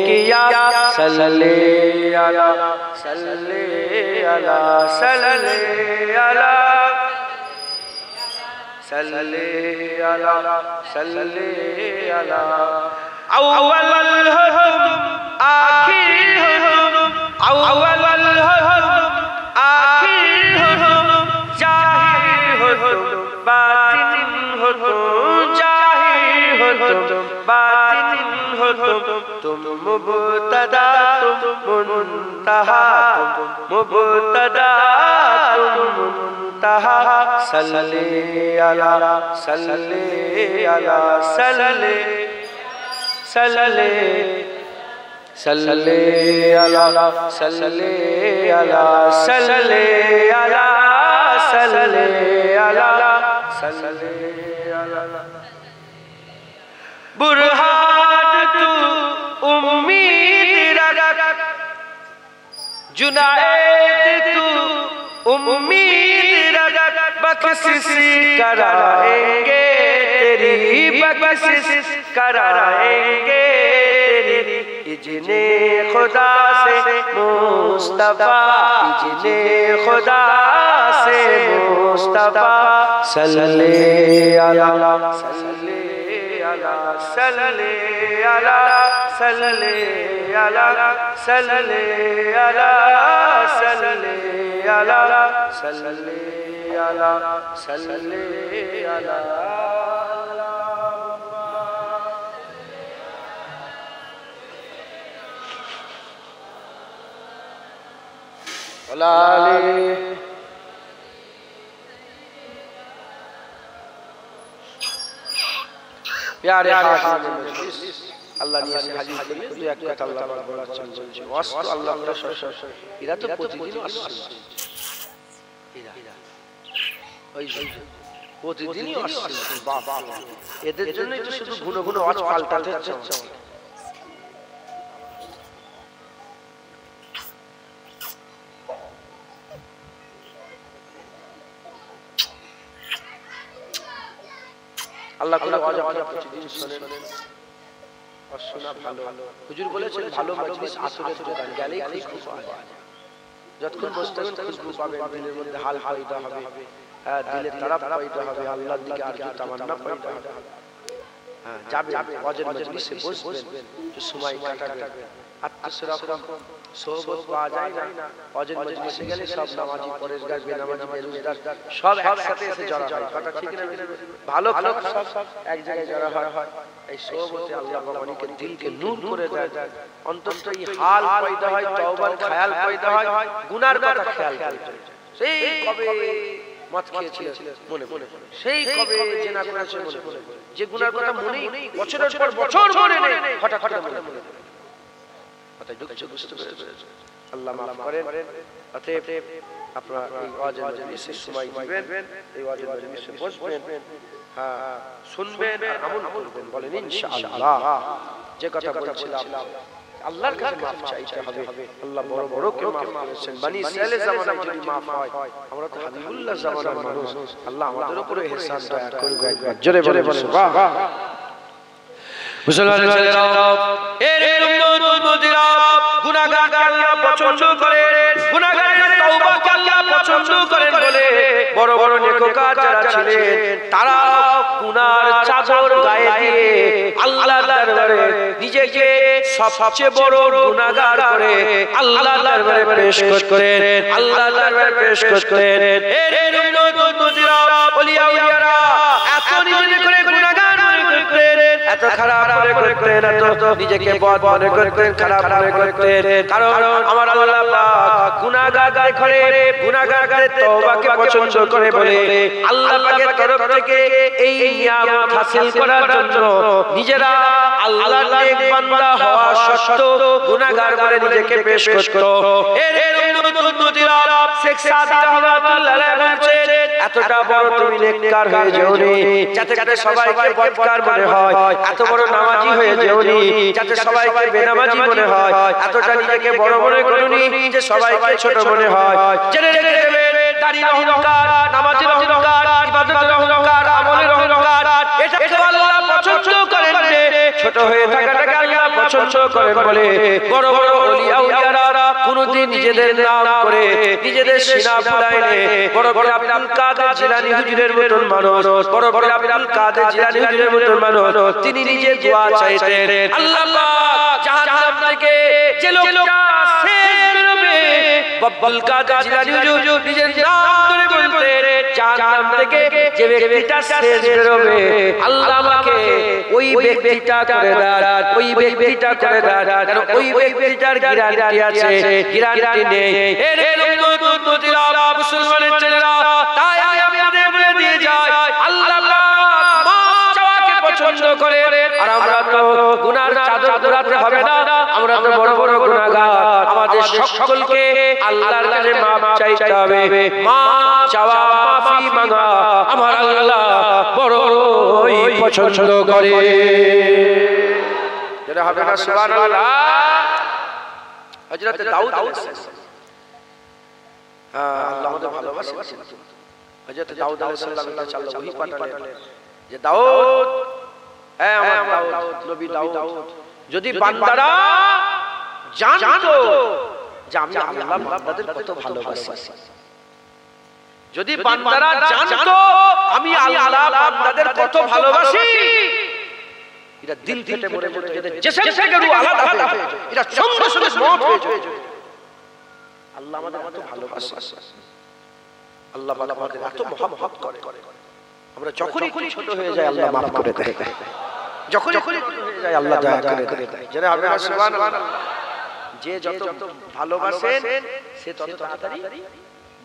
Speaker 1: کیا صلی علی صلی علی صلی علی صلی علی صلی علی اول ہو تم آخر ہو تم اول ہو تم آخر ہو تم ظاہر ہو تم باطن ہو تم ظاہر ہو تم باطن ہو تم مبتدا تم منتہا تم مبتدا تم منتہا صلی علی صلی علی صلی صلی सल्ले अला सल्ले अला सल्ले अला सल्ले अला सल्ले अला बुरहान तू उम्मीद रख जुनायद तू उम्मीद रख बख्शिश कराएंगे तेरी बख्शिश कराएंगे तेरी इजने खुदा से मुस्तफा इजने खुदा से मुस्तफा सल्ले अला सल्ले अला सल्ले अला सल्ले अला सल्ले अला सल्ले अला सल्ले अला सल्ले अला प्यारे अल्लाह ने ऐसे हाजिर करले तो एक কথা আল্লাহ বলার চলছে ওয়াসত আল্লাহ আমরা এরা তো প্রতিদিন আসছে এরা ওই প্রতিদিনই আসছে বাবা এদের জন্যই তো শুধু ঘুরে ঘুরে ওয়াজ পাল্টাতে হচ্ছে আল্লাহ কোন ওয়াজ আপনারা প্রতিদিন শুনেন আর শোনা ভালো হুজুর বলেছেন ভালো মজলিস আসরের দোকান গেলেই খুশবু পাওয়া যায় যতক্ষণ বসতে থাকবেন খুশবু পাবেন দিলের মধ্যে হাল পয়দা হবে হ্যাঁ দিলে তারাফ পয়দা হবে আল্লাহর দিকে আরজু তামান্না পয়দা হবে হ্যাঁ যাবে ওয়াজের মজলিসে বসবেন তো সময় কাটাবেন আত্মসরাফ সোহবত পাওয়া যায় না ওয়াজের মজলিসে গেলে সব নামাজি পরেশগার বেনামাজি বেরোজগার সব একসাথে এসে জড়ো হয় কথা ঠিক না ভালো খারাপ সব এক জায়গায় জড়ো হয় এই সোহবতে আল্লাহ বাবানিকে দিলকে নূর করে দেয় অন্তত এই হাল পয়দা হয় তওবার খেয়াল পয়দা হয় গুনার কথা খেয়াল করে সেই কবে মদ খেয়েছিল মনে সেই কবে জেনা করেছে মনে যে গুনার কথা মনেই বছরের পর বছর মনে নেই হঠাৎ মনে কথা দুঃখ বুঝতে পেরেছে আল্লাহ মাফ করেন অতএব আপনারা এই ওয়াজের মজলিসে সময় দিবেন এই ওয়াজের মজলিসে বসবেন হ্যাঁ শুনবেন আর আমল করবেন বলেন ইনশাআল্লাহ যে কথা বলছিলাম আল্লাহর কাছে মাফ চাইতে হবে আল্লাহ বড় বড় কে মাফ করেছেন বনি ইসরাইলের জামানায় যদি মাফ হয় আমরা তো হাবিবুল্লাহ জামানার মানুষ আল্লাহ আমাদের উপরে ইহসান দয়া করবে একবার জোরে বলে সুবহান মুসলমান ছেলেরা এর উম্মতিরা গুনাহগারকে আল্লাহ পছন্দ করেন গুনাহগারের তওবাকে আল্লাহ পছন্দ করেন বলে বড় বড় নেককার যারা ছিলেন তারা গুনার চাদর গায়ে দিয়ে আল্লাহর দরবারে নিজেকে সবচেয়ে বড় গুনাহগার করে আল্লাহর দরবারে পেশ করতেন আল্লাহর দরবারে পেশ করতেন এর উম্মতিরা ওলিয়ারা এত নিজে করে গুনাহগার মনে করতেন এত খারাপ মনে করতেন এত নিজেকে বদ মনে করতেন খারাপ মনে করতেন কারণ আমার আল্লাহ পাক গুনাহগার করে গুনাহগারদের তওবাকে পছন্দ করে বলে আল্লাহ পাকের তরফ থেকে এই নিয়ামত হাসিল করার জন্য নিজেরা আল্লাহর নেক বান্দা হওয়া সত্ত্বেও গুনাহগার বলে নিজেকে পেশ করত এর উম্মতিরা শেখ সাদি রাহমাতুল্লাহ আলাইহি বলেন এতটা বড় তুমি নেককার হয়ে যাওনি যাতে সবাইকে বদকার মনে হয় এত বড় নামাজি হয়ে যাওনি যাতে সবাইকে বেনামাজি মনে হয় এতটা নিজেকে বড় মনে করুনি যে সবাইকে ছোট মনে হয় জেনে রেখে দেবেন দাড়ি অহংকার নামাজের অহংকার ইবাদতের অহংকার আমলের অহংকার এটাকে আল্লাহ পছন্দ করেন না ছোট হয়ে থাকাটাকে আল্লাহ পছন্দ করেন বলে বড় বড় ওলিয়া উলিয়ারা কোনদিন নিজেদের নাম করে নিজেদের সিনা ফুলায় না বড় বড় আব্দুল কাদের জিলানী হুজুরের মতন মানুষ বড় বড় আব্দুল কাদের জিলানী হুজুরের মতন মানুষ তিনি নিজে দোয়া চাইতেন আল্লাহ পাক জাহান্নাম থেকে যে লোকটা শেষ বেরোবে আব্দুল কাদের জিলানী হুজুর নিজের নাম ধরে বলতেন জাহান্নাম থেকে যে ব্যক্তিটা শেষ বেরোবে আল্লাহ আমাকে ওই ব্যক্তিটা করে দাও ওই ব্যক্তিটা করে দাও কারণ ওই ব্যক্তিটার গ্যারান্টি আছে গ্যারান্টি নেই এর উম্মতিরা মুসলমানের ছেলেরা তাই আমি আপনাদের বলে দিয়ে যাই আল্লাহ পাক মাফ চাওয়াকে পছন্দ করে আর আমরা তো গুনার চাদর ঘোরাতে হবে না, আমরা তো বড় বড় গুনাহগার, আমাদের সকলকে আল্লাহর কাছে মাফ চাইতে হবে। মাফ চাওয়া, মাফি মাঙ্গা আমার আল্লাহ বড়ই পছন্দ করে। যেটা হবে না সুবহানাল্লাহ। হযরত দাউদ আলাইহিস সালাম, আল্লাহ আমাদের ভালোবাসেন। হযরত দাউদ আলাইহিস সালামের কাছে আল্লাহ ওহী পাঠালেন যে দাউদ, হ্যাঁ আমার দাউদ, নবী দাউদ, যদি বান্দারা জানতো যে আমি আল্লাহ বান্দাদের কত ভালোবাসি, যদি বান্দারা জানতো আমি আল্লাহ বান্দাদের কত ভালোবাসি, এটা দিল ফেটে মরে যেত, এদের জিসম থেকে রূহ আলাদা হয়ে যেত, এটা সঙ্গে সঙ্গে মওত হয়ে যেত। আল্লাহ আমাদের কত ভালোবাসে, আল্লাহ পাক আমাদের এত মহব্বত করে। আমরা যখনই ছোট হয়ে যায় আল্লাহ মাফ করে দেয়, যখনই হয়ে যায় আল্লাহ দয়া করে দেয়। যারা হবে সুবহানাল্লাহ। যে যত ভালোবাসেন সে তত তাড়াতাড়ি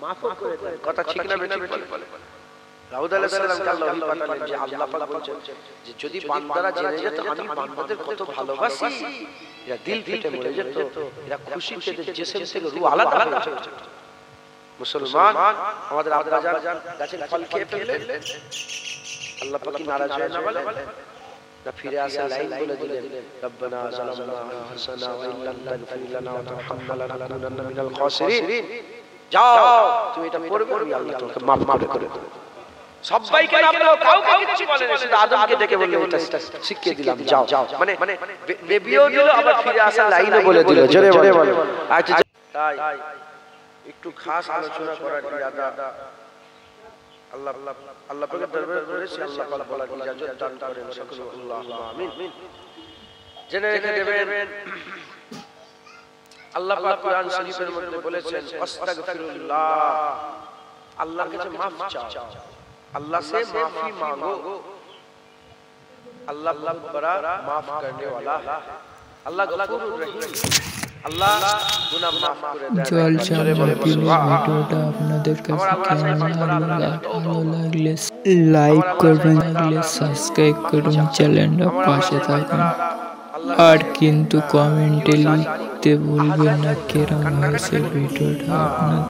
Speaker 1: মাফ করে দেন। কথা ঠিক না বেঠিক বলে? দাউদ আলাইহিস সালামকে আল্লাহ ওহী পাঠালেন যে আল্লাহ পাক বলেন যে যদি বান্দারা জেনে যেত আমি বান্দাদের কত ভালোবাসি, এরা দিল ফেটে মরে যেত, এরা খুশিতে জিসম থেকে রূহ আলাদা হয়ে যেত। মুসলমান, আমাদের আব্বাজান গাছের ফল খেয়ে ফেললেন, আল্লাহ পাক কি নারাজ হয় না বলে? না ফিরে আসে লাইন বলে দিলেন, রব্বানা যালামনা আনফুসানা ওয়া ইল্লাম তাগফির লানা ওয়া তারহামনা লানাকুনান্না মিনাল খাসিরিন। যাও তুমি এটা পড়বে, আমি আল্লাহ তোমাকে মাফ করে দেব। সবাইকে না বলো, কাউকে কিছু বলেন না, শুধু আদমকে ডেকে বললেন এটা শিখিয়ে দিলাম, যাও। মানে বেবিও দিল, আবার ফিরে আসা লাইনও বলে দিল। জোরে বলে। আচ্ছা তাই একটু খাস আলোচনা করার ইরাদা আল্লাহ পাকের দরবারে করেছি। আল্লাহ পাক বলার ইজাজত দান করেন সকলে, আল্লাহুম্মা আমিন। জেনে রেখে দেবেন আল্লাহ পাক কোরআন শরীফের মধ্যে বলেছেন আস্তাগফিরুল্লাহ, আল্লাহর কাছে মাফ চাও, अल्लाह से माफी मांगो, अल्लाह बड़ा माफ करने वाला है, अल्लाह गफूरुर रहीम, अल्लाह गुनाह माफ করে দেয়।
Speaker 2: চল ভিডিওটা আপনাদের কাছে কেমন লাগলো, ভালো লাগলে লাইক করবেন, লাগলে সাবস্ক্রাইব করুন, চ্যানেলটা পাশে থাকুন। আর কিন্তু কমেন্টে লিখতে ভুলবেন না কেমন হয়েছে ভিডিওটা আপনাদের।